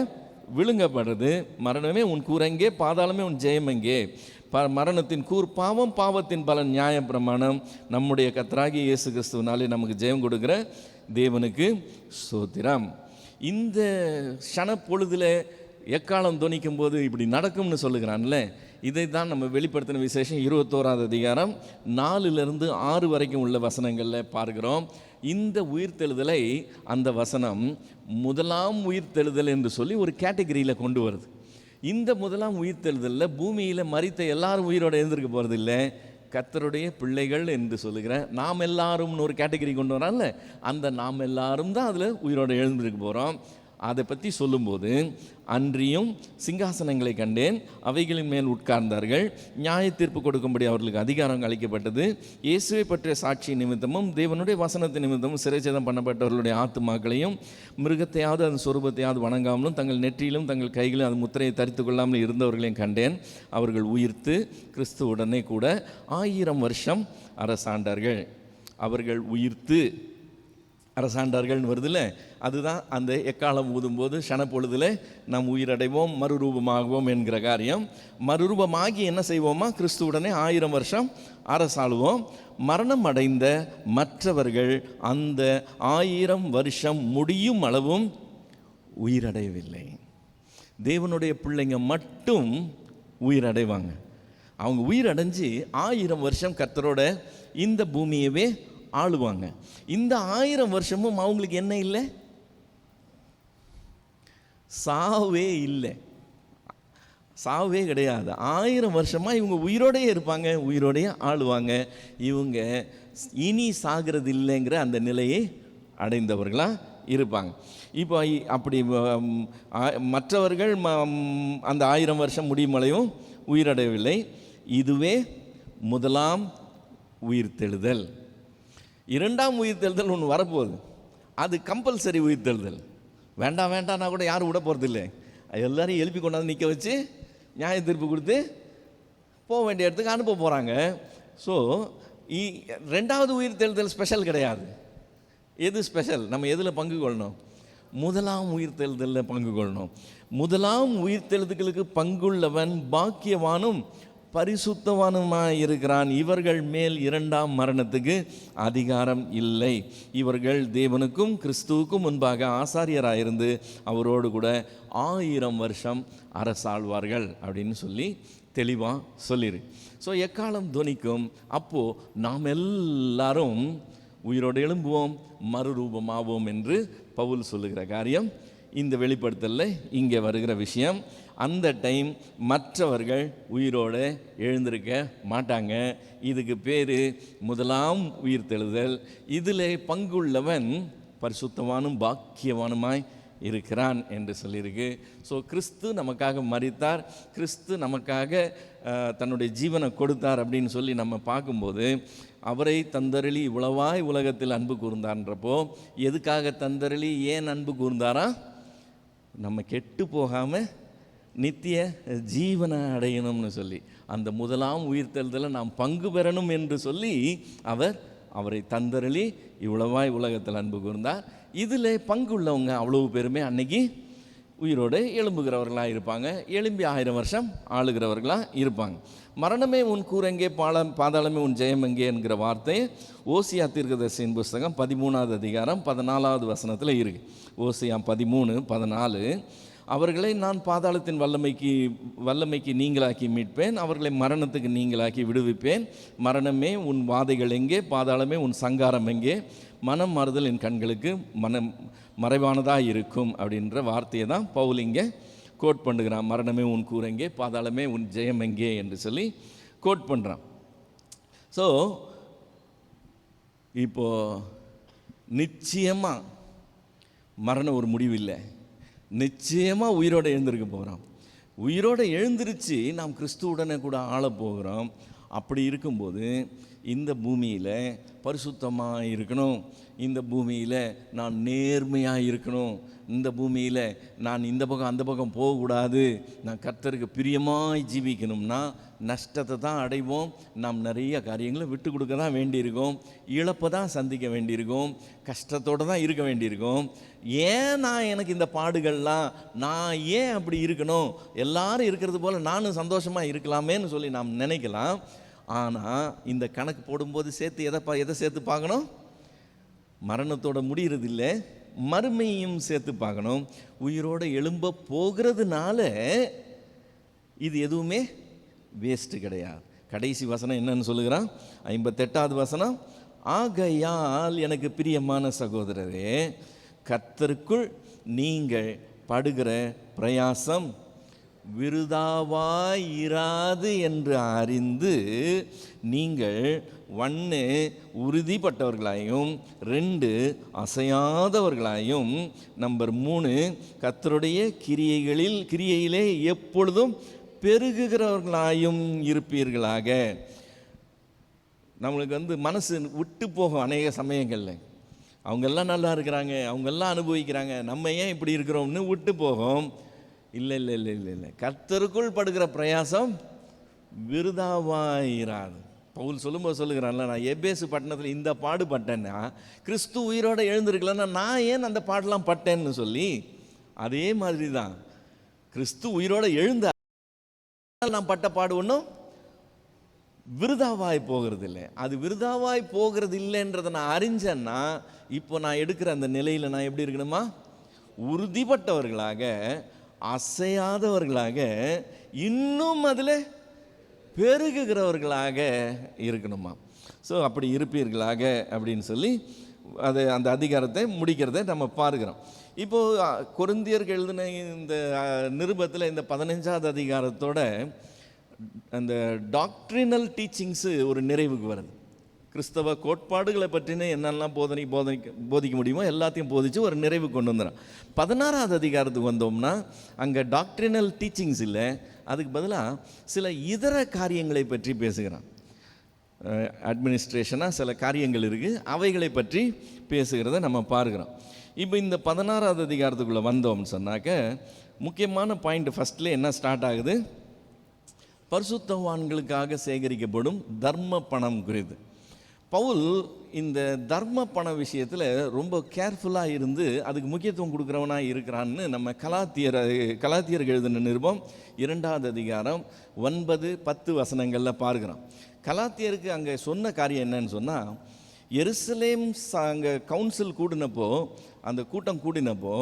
விழுங்கப்படுறது. மரணமே உன் கூரெங்கே, பாதாளமே உன் ஜெயமெங்கே. மரணத்தின் கூர் பாவம், பாவத்தின் பலன் நியாய பிரமாணம். நம்முடைய கர்த்தராகிய இயேசு கிறிஸ்துவினாலே நமக்கு ஜெயம் கொடுக்குற தேவனுக்கு ஸ்தோத்திரம். இந்த க்ஷண பொழுதில் எக்காலம் தொனிக்கும் போது இப்படி நடக்கும்னு சொல்லுகிறான்ல, இதை தான் நம்ம வெளிப்படுத்தின விசேஷம் 21 அதிகாரம் 4-6 வரைக்கும் உள்ள வசனங்களில் பார்க்கிறோம். இந்த உயிர்த்தெழுதலை அந்த வசனம் முதலாம் உயிர்த்தெழுதல் என்று சொல்லி ஒரு கேட்டகரியில் கொண்டு வருது. இந்த முதலாம் உயிர்த்தெழுதலில் பூமியில் மரித்த எல்லாரும் உயிரோடு எழுந்திருக்க போகிறது இல்லை, கர்த்தருடைய பிள்ளைகள் என்று சொல்லுகிறேன். நாம் எல்லாரும்னு ஒரு கேட்டகரி கொண்டு வரான்ல, அந்த நாம் எல்லாரும் தான் அதில் உயிரோடு எழுந்திருக்க போகிறோம். அதை பற்றி சொல்லும்போது, அன்றியும் சிங்காசனங்களை கண்டேன், அவைகளின் மேல் உட்கார்ந்தார்கள், நியாய தீர்ப்பு கொடுக்கும்படி அவர்களுக்கு அதிகாரம் அளிக்கப்பட்டது. இயேசுவை பற்றிய சாட்சி நிமித்தமும் தேவனுடைய வசனத்தின் நிமித்தமும் சிறைச்சேதம் பண்ணப்பட்டவர்களுடைய ஆத்துமாக்களையும் மிருகத்தையாவது அதன் சொரூபத்தையாவது வணங்காமலும் தங்கள் நெற்றியிலும் தங்கள் கைகளிலும் அது முத்திரையை தரித்து கொள்ளாமல் இருந்தவர்களையும் கண்டேன். அவர்கள் உயிர்த்து கிறிஸ்துவுடனே கூட 1000 வருஷம் அரசாண்டார்கள். அவர்கள் உயிர்த்து அரசாண்டார்கள்னு வருதுல்ல, அதுதான் அந்த எக்காலம் ஊதும்போது ஷனப்பொழுதில் நாம் உயிரடைவோம், மறுரூபமாகுவோம் என்கிற காரியம். மறுரூபமாகி என்ன செய்வோமா? கிறிஸ்துவுடனே 1000 வருஷம் அரசாளுவோம். மரணம் அடைந்த மற்றவர்கள் அந்த 1000 வருஷம் முடியும் அளவும் உயிரடையவில்லை. தேவனுடைய பிள்ளைங்க மட்டும் உயிரடைவாங்க. அவங்க உயிரடைஞ்சு 1000 வருஷம் கர்த்தரோட இந்த பூமியவே ஆளுவாங்க. இந்த 1000 வருஷமும் அவங்களுக்கு என்ன இல்லை? சாவே இல்லை, சாவே கிடையாது. 1000 வருஷமா இவங்க உயிரோடையே இருப்பாங்க, உயிரோடையே ஆளுவாங்க. இவங்க இனி சாகிறது இல்லைங்கிற அந்த நிலையை அடைந்தவர்களாக இருப்பாங்க. இப்போ அப்படி மற்றவர்கள் அந்த 1000 வருஷம் முடியும் வரையும் உயிரடையவில்லை. இதுவே முதலாம் உயிர்த்தெழுதல். இரண்டாம் உயிர்த்தெழுதல் ஒன்று வரப்போகுது. அது கம்பல்சரி உயிர்த்தெழுதல். வேண்டாம் வேண்டாம்னா கூட யாரும் விட போகிறதில்லை. எல்லாரையும் எழுப்பி கொண்டாந்து நிற்க வச்சு நியாய தீர்ப்பு கொடுத்து போக வேண்டிய இடத்துக்கு அனுப்ப போகிறாங்க. ஸோ ரெண்டாவது உயிர்த்தெழுதல் ஸ்பெஷல் கிடையாது. எது ஸ்பெஷல்? நம்ம எதில் பங்கு கொள்ளணும்? முதலாம் உயிர்த்தெழுதலில் பங்கு கொள்ளணும். முதலாம் உயிர்த்தெழுதலுக்கு பங்குள்ளவன் பாக்கியவானும் பரிசுத்தவானுமாய் இருக்கிறான். இவர்கள் மேல் இரண்டாம் மரணத்துக்கு அதிகாரம் இல்லை. இவர்கள் தேவனுக்கும் கிறிஸ்துவுக்கும் முன்பாக ஆசாரியராயிருந்து அவரோடு கூட 1000 வருஷம் அரசாழ்வார்கள் அப்படின்னு சொல்லி தெளிவாக சொல்லிடு. ஸோ எக்காலம் துணிக்கும். அப்போது நாம் எல்லாரும் உயிரோடு எழும்புவோம், மறுரூபமாவோம் என்று பவுல் சொல்லுகிற காரியம் இந்த வெளிப்படுத்தலில் இங்கே வருகிற விஷயம். அந்த டைம் மற்றவர்கள் உயிரோடு எழுந்திருக்க மாட்டாங்க. இதுக்கு பேர் முதலாம் உயிர்த்தெழுதல். இதில் பங்குள்ளவன் பரிசுத்தவானும் பாக்கியவானுமாய் இருக்கிறான் என்று சொல்லியிருக்கு. ஸோ கிறிஸ்து நமக்காக மரித்தார், கிறிஸ்து நமக்காக தன்னுடைய ஜீவனை கொடுத்தார் அப்படின்னு சொல்லி நம்ம பார்க்கும்போது, அவரை தந்தருளி இவ்வளவாய் உலகத்தில் அன்பு கூர்ந்தான்றப்போ எதுக்காக தந்தருளி, ஏன் அன்பு கூர்ந்தாரா? நம்ம கெட்டு போகாமல் நித்திய ஜீவனை அடையணும்னு சொல்லி, அந்த முதலாம் உயிர்த்தெழுதலை நாம் பங்கு பெறணும் என்று சொல்லி அவரை தந்தருளி இவ்வளவாய் உலகத்தில் அன்பு கூர்ந்தார். இதில் பங்கு உள்ளவங்க அவ்வளவு பேருமே அன்னைக்கு உயிரோடு எழும்புகிறவர்களாக இருப்பாங்க. எழும்பி 1000 வருஷம் ஆளுகிறவர்களாக இருப்பாங்க. மரணமே உன் கூரெங்கே, பாதாளமே உன் ஜெயம் எங்கே என்கிற வார்த்தை ஓசியா தீர்க்கதரிசியின் புஸ்தகம் 13வது அதிகாரம் 14வது வசனத்தில் இருக்குது. ஓசியா 13:14, அவர்களை நான் பாதாளத்தின் வல்லமைக்கு நீங்களாக்கி மீட்பேன், அவர்களை மரணத்துக்கு நீங்களாக்கி விடுவிப்பேன். மரணமே உன் வாதைகள் எங்கே, பாதாளமே உன் சங்காரம் எங்கே, மனம் மாறுதல் என் கண்களுக்கு மறைவானதாக இருக்கும் அப்படின்ற வார்த்தையை தான் பவுல் இங்கே கோட் பண்ணுகிறான். மரணமே உன் கூரெங்கே, பாதாளமே உன் ஜெயம் எங்கே என்று சொல்லி கோட் பண்ணுறான். ஸோ இப்போது நிச்சயமாக மரணம் ஒரு முடிவு இல்லை. நிச்சயமாக உயிரோடு எழுந்திருக்க போகிறோம். உயிரோடு எழுந்திருச்சு நாம் கிறிஸ்துவுடனே கூட ஆளப் போகிறோம். அப்படி இருக்கும்போது இந்த பூமியில் பரிசுத்தமாக இருக்கணும், இந்த பூமியில் நான் நேர்மையாக இருக்கணும், இந்த பூமியில் நான் இந்த பக்கம் அந்த பக்கம் போகக்கூடாது, நான் கர்த்தருக்கு பிரியமாய் ஜீவிக்கணும்னா நஷ்டத்தை தான் அடைவோம். நாம் நிறைய காரியங்களை விட்டு கொடுக்க தான் வேண்டியிருக்கோம், இழப்பை தான் சந்திக்க வேண்டியிருக்கோம், கஷ்டத்தோடு தான் இருக்க வேண்டியிருக்கோம். ஏன் எனக்கு இந்த பாடுகள்லாம், நான் ஏன் அப்படி இருக்கணும், எல்லாரும் இருக்கிறது போல் நானும் சந்தோஷமாக இருக்கலாமேன்னு சொல்லி நாம் நினைக்கலாம். ஆனால் இந்த கணக்கு போடும்போது எதை சேர்த்து பார்க்கணும்? மரணத்தோட முடிகிறது இல்லை, மறுமையும் சேர்த்து பார்க்கணும். உயிரோடு எழும்ப போகிறதுனால இது எதுவுமே வேஸ்ட்டு கிடையாது. கடைசி வசனம் என்னன்னு சொல்லுகிறான்? 58வது வசனம், ஆகையால் எனக்கு பிரியமான சகோதரரே, கர்த்தருக்குள் நீங்கள் படுகிற பிரயாசம் விருதாவாயிராது என்று அறிந்து நீங்கள் 1 உறுதிப்பட்டவர்களாயும் 2 அசையாதவர்களாயும் நம்பர் 3 கர்த்தருடைய கிரியையிலே எப்பொழுதும் பெருகுகிறவர்களாயும் இருப்பீர்களாக. நம்மளுக்கு மனசு விட்டு போகும் அநேக சமயங்களில். அவங்கெல்லாம் நல்லா இருக்கிறாங்க, அவங்கெல்லாம் அனுபவிக்கிறாங்க, நம்ம ஏன் இப்படி இருக்கிறோம்னு விட்டு போகும். இல்லை இல்லை இல்லை இல்லை இல்லை கர்த்தருக்குள் படுகிற பிரயாசம் விருதாவாயிராது. பவுல் சொல்லும்போது சொல்லுகிறான்ல, நான் எபேசு பட்டணத்தில் இந்த பாடு பட்டேன்னா கிறிஸ்து உயிரோடு எழுந்திருக்கலன்னா நான் ஏன் அந்த பாடெல்லாம் பட்டேன்னு சொல்லி, அதே மாதிரி தான் கிறிஸ்து உயிரோடு எழுந்த நான் பட்ட பாடு ஒன்றும் விருதாவாய் போகிறது இல்லை. அது விருதாவாய் போகிறது இல்லைன்றதை நான் அறிஞ்சேன்னா இப்போ நான் எடுக்கிற அந்த நிலையில் நான் எப்படி இருக்கணுமா, உறுதிப்பட்டவர்களாக அசையாதவர்களாக இன்னும் அதில் பெருகுகிறவர்களாக இருக்கணுமா. ஸோ அப்படி இருப்பீர்களாக அப்படின்னு சொல்லி அதை அந்த அதிகாரத்தை முடிக்கிறதை நம்ம பார்க்கிறோம். இப்போது கொரிந்தியருக்கு எழுதின இந்த நிருபத்தில் இந்த 15வது அதிகாரத்தோட அந்த டாக்ட்ரினல் டீச்சிங்ஸு ஒரு நிறைவுக்கு வருது. கிறிஸ்தவ கோட்பாடுகளை பற்றின என்னெல்லாம் போதிக்க முடியுமோ எல்லாத்தையும் போதித்து ஒரு நிறைவு கொண்டு வந்துடும். 16வது அதிகாரத்துக்கு வந்தோம்னா அங்கே டாக்ட்ரினல் டீச்சிங்ஸ் இல்லை, அதுக்கு பதிலாக சில இதர காரியங்களை பற்றி பேசுகிறான். அட்மினிஸ்ட்ரேஷனாக சில காரியங்கள் இருக்குது, அவைகளை பற்றி பேசுகிறத நம்ம பார்க்குறோம். இப்போ இந்த 16வது அதிகாரத்துக்குள்ளே வந்தோம்னு சொன்னாக்க முக்கியமான பாயிண்ட் ஃபஸ்ட்லேயே என்ன ஸ்டார்ட் ஆகுது, பரிசுத்தவான்களுக்காக சேகரிக்கப்படும் தர்ம பணம் குறித்து. பவுல் இந்த தர்ம பண விஷயத்தில் ரொம்ப கேர்ஃபுல்லாக இருந்து அதுக்கு முக்கியத்துவம் கொடுக்குறவனாக இருக்கிறான்னு நம்ம கலாத்தியருக்கு எழுதின நிருபம் 2வது அதிகாரம் 9-10 வசனங்களில் பார்க்குறோம். கலாத்தியருக்கு அங்கே சொன்ன காரியம் என்னன்னு சொன்னால், எருசலேம் அங்கே கவுன்சில் கூடினப்போ, அந்த கூட்டம் கூடினப்போ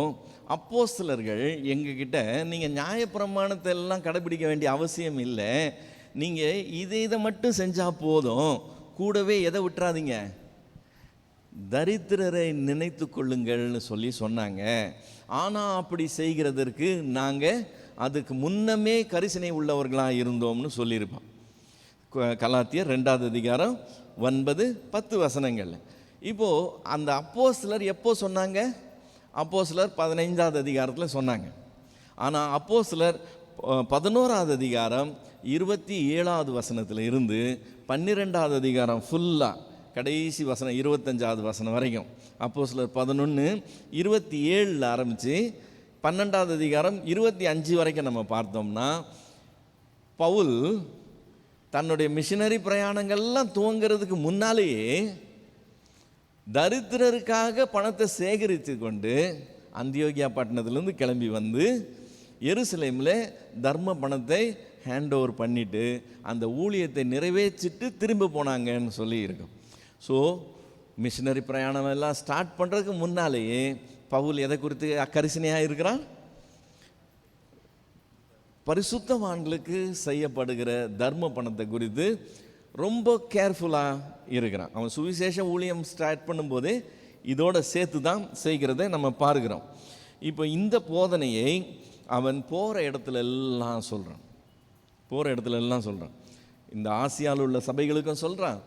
அப்போஸ்தலர்கள் எங்ககிட்ட நீங்கள் நியாயப்பிரமாணத்தை எல்லாம் கடைபிடிக்க வேண்டிய அவசியம் இல்லை, நீங்கள் இதை மட்டும் செஞ்சால் போதும், கூடவே எதை விட்டுறாதீங்க, தரித்திரரை நினைத்து கொள்ளுங்கள்னு சொல்லி சொன்னாங்க. ஆனால் அப்படி செய்கிறதற்கு நாங்கள் அதுக்கு முன்னமே கரிசனை உள்ளவர்களாக இருந்தோம்னு சொல்லியிருப்போம். கலாத்தியர் 2வது அதிகாரம் 9-10 வசனங்கள். இப்போது அந்த அப்போஸ்தலர் எப்போ சொன்னாங்க, அப்போஸ்தலர் 15வது அதிகாரத்தில் சொன்னாங்க. ஆனால் அப்போஸ்தலர் 11வது அதிகாரம் 27வது வசனத்தில் இருந்து 12வது அதிகாரம் ஃபுல்லாக கடைசி வசனம் 25வது வசனம் வரைக்கும், அப்போஸ்தலர் 11:27 ஆரம்பித்து 12வது அதிகாரம் 25 வரைக்கும் நம்ம பார்த்தோம்னா, பவுல் தன்னுடைய மிஷினரி பிரயாணங்கள்லாம் துவங்கிறதுக்கு முன்னாலேயே தரித்திரருக்காக பணத்தை சேகரித்து கொண்டு அந்தியோகியா பட்டணத்திலேருந்து கிளம்பி வந்து எருசலேமில் தர்ம பணத்தை ஹேண்ட் ஓவர் பண்ணிவிட்டு அந்த ஊழியத்தை நிறைவேற்றிட்டு திரும்ப போனாங்கன்னு சொல்லி இருக்கும். ஸோ மிஷினரி பிரயாணம் எல்லாம் ஸ்டார்ட் பண்ணுறதுக்கு முன்னாலேயே பவுல் எதை குறித்து அக்கரிசனையாக இருக்கிறான், பரிசுத்தவான்களுக்கு செய்யப்படுகிற தர்ம பணத்தை குறித்து ரொம்ப கேர்ஃபுல்லாக இருக்கிறான். அவன் சுவிசேஷ ஊழியம் ஸ்டார்ட் பண்ணும்போதே இதோட சேர்த்து தான் செய்கிறத நம்ம பார்க்கிறோம். இப்போ இந்த போதனையை அவன் போகிற இடத்துல எல்லாம் சொல்கிறான். இந்த ஆசியாவில் உள்ள சபைகளுக்கும் சொல்கிறான்,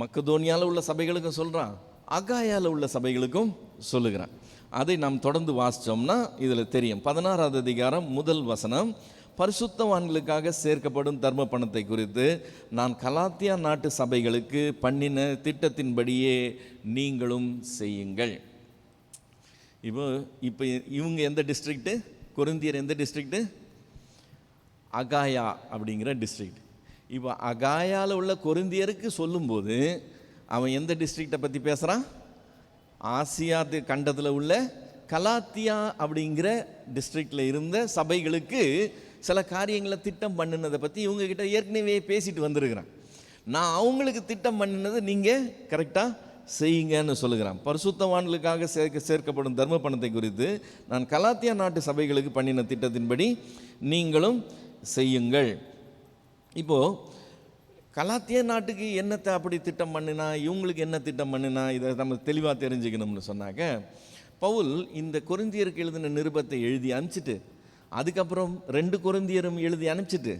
மக்கதோனியாவில் உள்ள சபைகளுக்கும் சொல்கிறான், அகாயாவில் உள்ள சபைகளுக்கும் சொல்லுகிறான். அதை நாம் தொடர்ந்து வாசித்தோம்னா இதில் தெரியும். 16வது அதிகாரம் 1 வசனம், பரிசுத்தவான்களுக்காக சேர்க்கப்படும் தர்ம பணத்தை குறித்து நான் கலாத்தியா நாட்டு சபைகளுக்கு பண்ணின திட்டத்தின்படியே நீங்களும் செய்யுங்கள். இப்போ இவங்க எந்த டிஸ்ட்ரிக்ட்டு, கொரிந்தியர் எந்த டிஸ்ட்ரிக்ட்டு, அகாயா அப்படிங்கிற டிஸ்ட்ரிக்ட். இப்போ அகாயாவில் உள்ள கொரிந்தியருக்கு சொல்லும்போது அவன் எந்த டிஸ்ட்ரிக்டை பற்றி பேசுகிறான், ஆசியா கண்டத்தில் உள்ள கலாத்தியா அப்படிங்கிற டிஸ்ட்ரிக்டில் இருந்த சபைகளுக்கு சில காரியங்களை திட்டம் பண்ணினதை பற்றி இவங்ககிட்ட ஏற்கனவே பேசிட்டு வந்திருக்கிறான். நான் அவங்களுக்கு திட்டம் பண்ணினதை நீங்கள் கரெக்டாக செய்யுங்கன்னு சொல்லுகிறான். பரிசுத்தவான்களுக்காக சேர்க்கப்படும் தர்ம பணத்தை குறித்து நான் கலாத்தியா நாட்டு சபைகளுக்கு பண்ணின திட்டத்தின்படி நீங்களும் செய்யுங்கள். இப்போது கலாத்தியா நாட்டுக்கு என்னத்தை அப்படி திட்டம் பண்ணினா, இவங்களுக்கு என்ன திட்டம் பண்ணினா, இதை நம்ம தெளிவாக தெரிஞ்சுக்கணும்னு சொன்னாக்க, பவுல் இந்த கொரிந்தியருக்கு எழுதின நிருபத்தை எழுதி அனுப்பிச்சிட்டு அதுக்கப்புறம் 2 கொரிந்தியரும் எழுதி அனுப்பிச்சிட்டு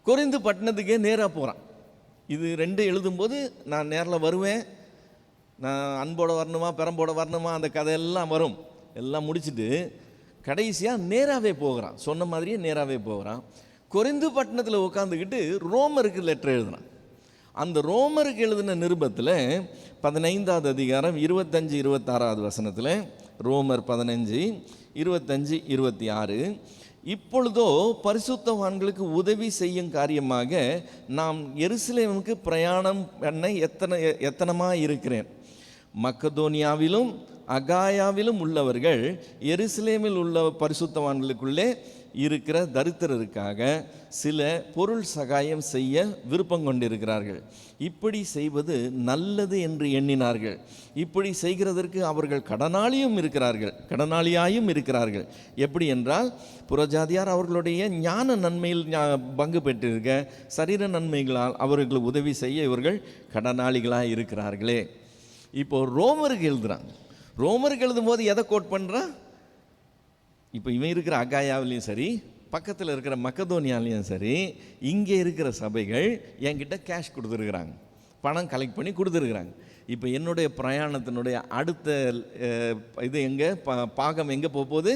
கொரிந்து பட்டணத்துக்கே நேராக போகிறான். இது 2 எழுதும்போது நான் நேரில் வருவேன், நான் அன்போட வரணுமா பெரம்போட வரணுமா அந்த கதையெல்லாம் வரும், எல்லாம் முடிச்சுட்டு கடைசியாக நேராகவே போகிறான். சொன்ன மாதிரியே நேராகவே போகிறான். கொரிந்து பட்டணத்தில் உட்காந்துக்கிட்டு ரோமருக்கு லெட்டர் எழுதுனான். அந்த ரோமருக்கு எழுதின நிருபத்தில் 15வது அதிகாரம் 25-26 வசனத்தில், ரோமர் 15:25-26, இப்பொழுதோ பரிசுத்தவான்களுக்கு உதவி செய்யும் காரியமாக நாம் எருசலேமுக்கு பிரயாணம் பண்ண எத்தனமாக இருக்கிறேன். மக்கதோனியாவிலும் அகாயாவிலும் உள்ளவர்கள் எருசலேமில் உள்ள பரிசுத்தவான்களுக்குள்ளே இருக்கிற தரித்திரருக்காக சில பொருள் சகாயம் செய்ய விருப்பம் கொண்டிருக்கிறார்கள். இப்படி செய்வது நல்லது என்று எண்ணினார்கள். இப்படி செய்கிறதற்கு அவர்கள் கடனாளியாயும் இருக்கிறார்கள். எப்படி என்றால், புறஜாதியார் அவர்களுடைய ஞான நன்மையில் பங்கு பெற்றிருக்க சரீர நன்மைகளால் அவர்களுக்கு உதவி செய்ய இவர்கள் கடனாளிகளாக இருக்கிறார்களே. இப்போ ரோமருக்கு எழுதுறாங்க. ரோமருக்கு எழுதும் போது எதை கோட் பண்ணுறான்? இப்போ இவன் இருக்கிற அகாயாவிலையும் சரி, பக்கத்தில் இருக்கிற மக்கதோனியாலையும் சரி, இங்கே இருக்கிற சபைகள் என்கிட்ட கேஷ் கொடுத்துருக்குறாங்க, பணம் கலெக்ட் பண்ணி கொடுத்துருக்குறாங்க. இப்போ என்னுடைய பிரயாணத்தினுடைய அடுத்த இது எங்கே பாகம் எங்கே போகுது,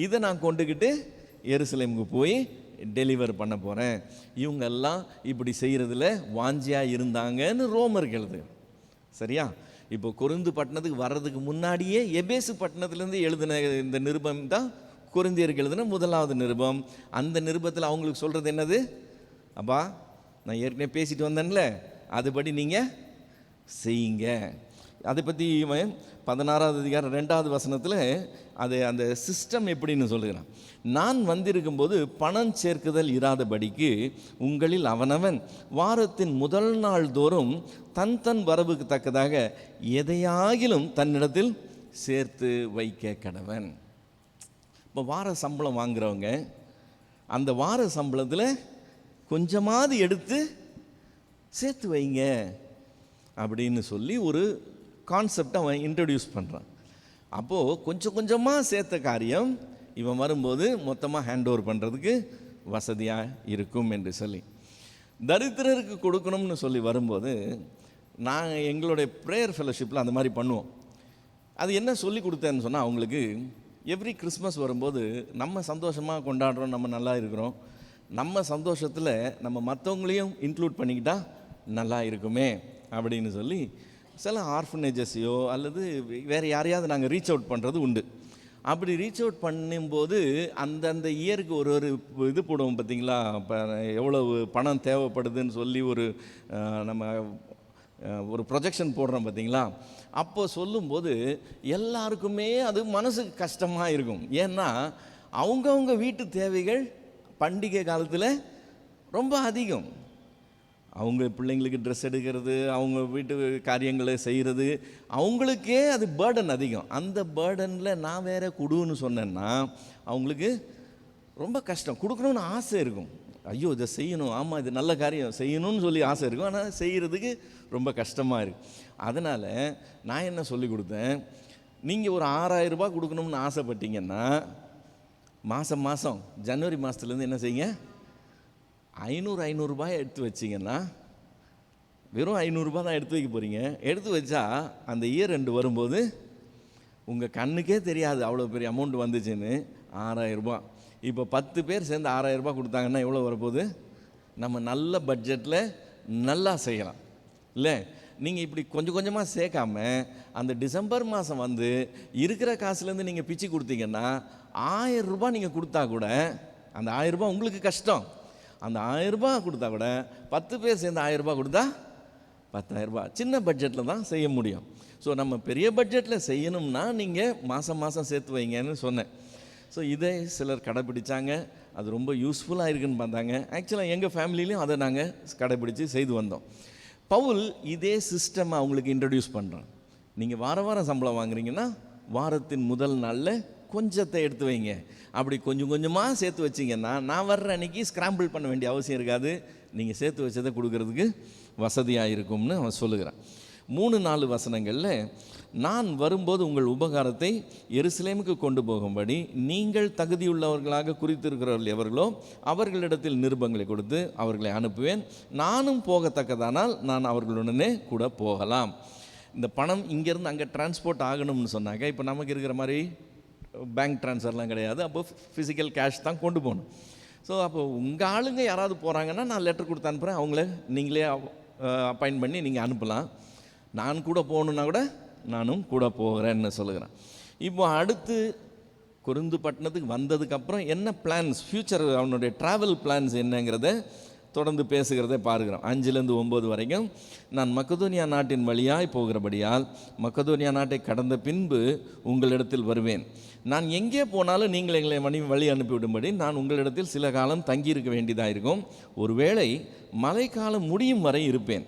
இதை நான் கொண்டுக்கிட்டு எருசலேமுக்கு போய் டெலிவர் பண்ண போகிறேன். இவங்கெல்லாம் இப்படி செய்கிறதுல வாஞ்சியாக இருந்தாங்கன்னு ரோமருக்கு எழுது. சரியா? இப்போ கொரிந்து பட்டணத்துக்கு வர்றதுக்கு முன்னாடியே எபேசு பட்டணத்துலேருந்து எழுதின இந்த நிருபம் தான் கொரிந்தியருக்கு எழுதின 1வது நிருபம். அந்த நிருபத்தில் அவங்களுக்கு சொல்கிறது என்னது? அப்பா, நான் ஏற்கனவே பேசிட்டு வந்தேன்ல, அதுபடி நீங்கள் செய்யுங்க. அதை பற்றி 16வது அதிகாரம் 2வது வசனத்தில் அந்த சிஸ்டம் எப்படின்னு சொல்லுகிறான். நான் வந்திருக்கும்போது பணம் சேர்க்குதல் இராதபடிக்கு உங்களில் அவனவன் வாரத்தின் முதல் நாள் தோறும் தன் வரவுக்கு தக்கதாக எதையாகிலும் தன்னிடத்தில் சேர்த்து வைக்க கடவன். இப்போ வார சம்பளம் வாங்குறவங்க அந்த வார சம்பளத்தில் கொஞ்சமாவது எடுத்து சேர்த்து வைங்க அப்படின்னு சொல்லி ஒரு கான்செப்டை அவன் இன்ட்ரடியூஸ் பண்ணுறான். அப்போது கொஞ்சம் கொஞ்சமாக சேர்த்த காரியம் இவன் வரும்போது மொத்தமாக ஹேண்ட் ஓவர் பண்ணுறதுக்கு வசதியாக இருக்கும் என்று சொல்லி, தரித்திரருக்கு கொடுக்கணும்னு சொல்லி வரும்போது நாங்கள் எங்களுடைய ப்ரேயர் ஃபெலோஷிப்பில் அந்த மாதிரி பண்ணுவோம். அது என்ன சொல்லி கொடுத்தேன்னு சொன்னால், அவங்களுக்கு எவ்ரி கிறிஸ்மஸ் வரும்போது நம்ம சந்தோஷமாக கொண்டாடுறோம், நம்ம நல்லா இருக்கிறோம், நம்ம சந்தோஷத்தில் நம்ம மற்றவங்களையும் இன்க்ளூட் பண்ணிக்கிட்டால் நல்லா இருக்குமே அப்படின்னு சொல்லி சில ஆர்ஃபனேஜஸையோ அல்லது வேறு யாரையாவது நாங்கள் ரீச் அவுட் பண்ணுறது உண்டு. அப்படி ரீச் அவுட் பண்ணும்போது அந்தந்த இயருக்கு ஒரு இது போடுவோம் பார்த்தீங்களா, இப்போ எவ்வளவு பணம் தேவைப்படுதுன்னு சொல்லி நம்ம ஒரு ப்ரொஜெக்ஷன் போடுறோம் பார்த்தீங்களா. அப்போ சொல்லும்போது எல்லாருக்குமே அது மனசுக்கு கஷ்டமாக இருக்கும். ஏன்னா அவங்கவுங்க வீட்டு தேவைகள் பண்டிகை காலத்தில் ரொம்ப அதிகம். அவங்க பிள்ளைங்களுக்கு ட்ரெஸ் எடுக்கிறது, அவங்க வீட்டு காரியங்களை செய்கிறது, அவங்களுக்கே அது பேர்டன் அதிகம். அந்த பேர்டனில் நான் வேற கொடுன்னு சொன்னேன்னா அவங்களுக்கு ரொம்ப கஷ்டம். கொடுக்கணும்னு ஆசை இருக்கும், ஐயோ இதை செய்யணும், ஆமாம் இது நல்ல காரியம் செய்யணும்னு சொல்லி ஆசை இருக்கும், ஆனால் செய்கிறதுக்கு ரொம்ப கஷ்டமாக இருக்குது. அதனால் நான் என்ன சொல்லி கொடுத்தேன், நீங்கள் ஒரு 6000 ரூபாய் கொடுக்கணும்னு ஆசைப்பட்டீங்கன்னா மாதம் மாதம் ஜனவரி மாதத்துலேருந்து என்ன செய்யுங்க, 500 ரூபாயை எடுத்து வச்சிங்கன்னா, வெறும் 500 ரூபாய் தான் எடுத்து வைக்க போகிறீங்க. எடுத்து வச்சா அந்த இயர் ரெண்டு வரும்போது உங்கள் கண்ணுக்கே தெரியாது அவ்வளோ பெரிய அமௌண்ட் வந்துச்சுன்னு. 6000 ரூபாய். இப்போ 10 பேர் சேர்ந்து 6000 ரூபாய் கொடுத்தாங்கன்னா எவ்வளோ வரப்போகுது? நம்ம நல்ல பட்ஜெட்டில் நல்லா செய்யலாம் இல்லை? நீங்கள் இப்படி கொஞ்சம் கொஞ்சமாக சேர்க்காம அந்த டிசம்பர் மாதம் வந்து இருக்கிற காசுலேருந்து நீங்கள் பிச்சு கொடுத்தீங்கன்னா 1000 ரூபாய் நீங்கள் கொடுத்தா கூட அந்த 1000 ரூபாய் உங்களுக்கு கஷ்டம். அந்த 1000 ரூபாய் கொடுத்தா கூட 10 பேர் சேர்ந்து 1000 ரூபாய் கொடுத்தா 10,000 ரூபாய். சின்ன பட்ஜெட்டில் தான் செய்ய முடியும். ஸோ நம்ம பெரிய பட்ஜெட்டில் செய்யணும்னா நீங்கள் மாதம் மாதம் சேர்த்து வைங்கன்னு சொன்னேன். ஸோ இதை சிலர் கடைப்பிடிச்சாங்க, அது ரொம்ப யூஸ்ஃபுல்லாக இருக்குன்னு பார்த்தாங்க. ஆக்சுவலாக எங்கள் ஃபேமிலிலையும் அதை நாங்கள் கடைப்பிடிச்சு செய்து வந்தோம். பவுல் இதே சிஸ்டம் அவங்களுக்கு இன்ட்ரடியூஸ் பண்ணுறான். நீங்கள் வாரம் சம்பளம் வாங்குறீங்கன்னா வாரத்தின் முதல் நாளில் கொஞ்சத்தை எடுத்து வைங்க. அப்படி கொஞ்சம் கொஞ்சமாக சேர்த்து வச்சிங்கன்னா நான் வர்ற அன்றைக்கி ஸ்க்ராம்பிள் பண்ண வேண்டிய அவசியம் இருக்காது, நீங்கள் சேர்த்து வச்சதை கொடுக்கறதுக்கு வசதியாக இருக்கும்னு அவன் சொல்லுகிறான். 3-4 வசனங்களில், நான் வரும்போது உங்கள் உபகாரத்தை எருசலேமுக்கு கொண்டு போகும்படி நீங்கள் தகுதியுள்ளவர்களாக குறித்திருக்கிறவர்கள் எவர்களோ அவர்களிடத்தில் நிருபங்களை கொடுத்து அவர்களை அனுப்புவேன். நானும் போகத்தக்கதானால் நான் அவர்களுடனே கூட போகலாம். இந்த பணம் இங்கேருந்து அங்கே டிரான்ஸ்போர்ட் ஆகணும்னு சொன்னாங்க. இப்போ நமக்கு இருக்கிற மாதிரி பேங்க் ட்ரான்ஸ்ஃபர்லாம் கிடையாது. அப்போ ஃபிசிக்கல் கேஷ் தான் கொண்டு போகணும். ஸோ அப்போ உங்கள் ஆளுங்க யாராவது போகிறாங்கன்னா நான் லெட்டர் கொடுத்து அனுப்புகிறேன், அவங்கள நீங்களே அப்பாயிண்ட் பண்ணி நீங்கள் அனுப்பலாம். நான் கூட போகணுன்னா கூட நானும் கூட போகிறேன்னு சொல்லுகிறேன். இப்போ அடுத்து கொரிந்து பட்டணத்துக்கு வந்ததுக்கப்புறம் என்ன பிளான்ஸ், ஃப்யூச்சர் அவனுடைய ட்ராவல் பிளான்ஸ் என்னங்கிறத தொடர்ந்து பேசுகிறதை பார்க்கிறோம். 5-9 வரைக்கும், நான் மக்கதோனியா நாட்டின் வழியாய் போகிறபடியால் மக்கதோனியா நாட்டை கடந்த பின்பு உங்களிடத்தில் வருவேன். நான் எங்கே போனாலும் நீங்கள் எங்களை வழி அனுப்பிவிடும்படி நான் உங்களிடத்தில் சில காலம் தங்கியிருக்க வேண்டியதாக இருக்கும். ஒருவேளை மழைக்காலம் முடியும் வரை இருப்பேன்.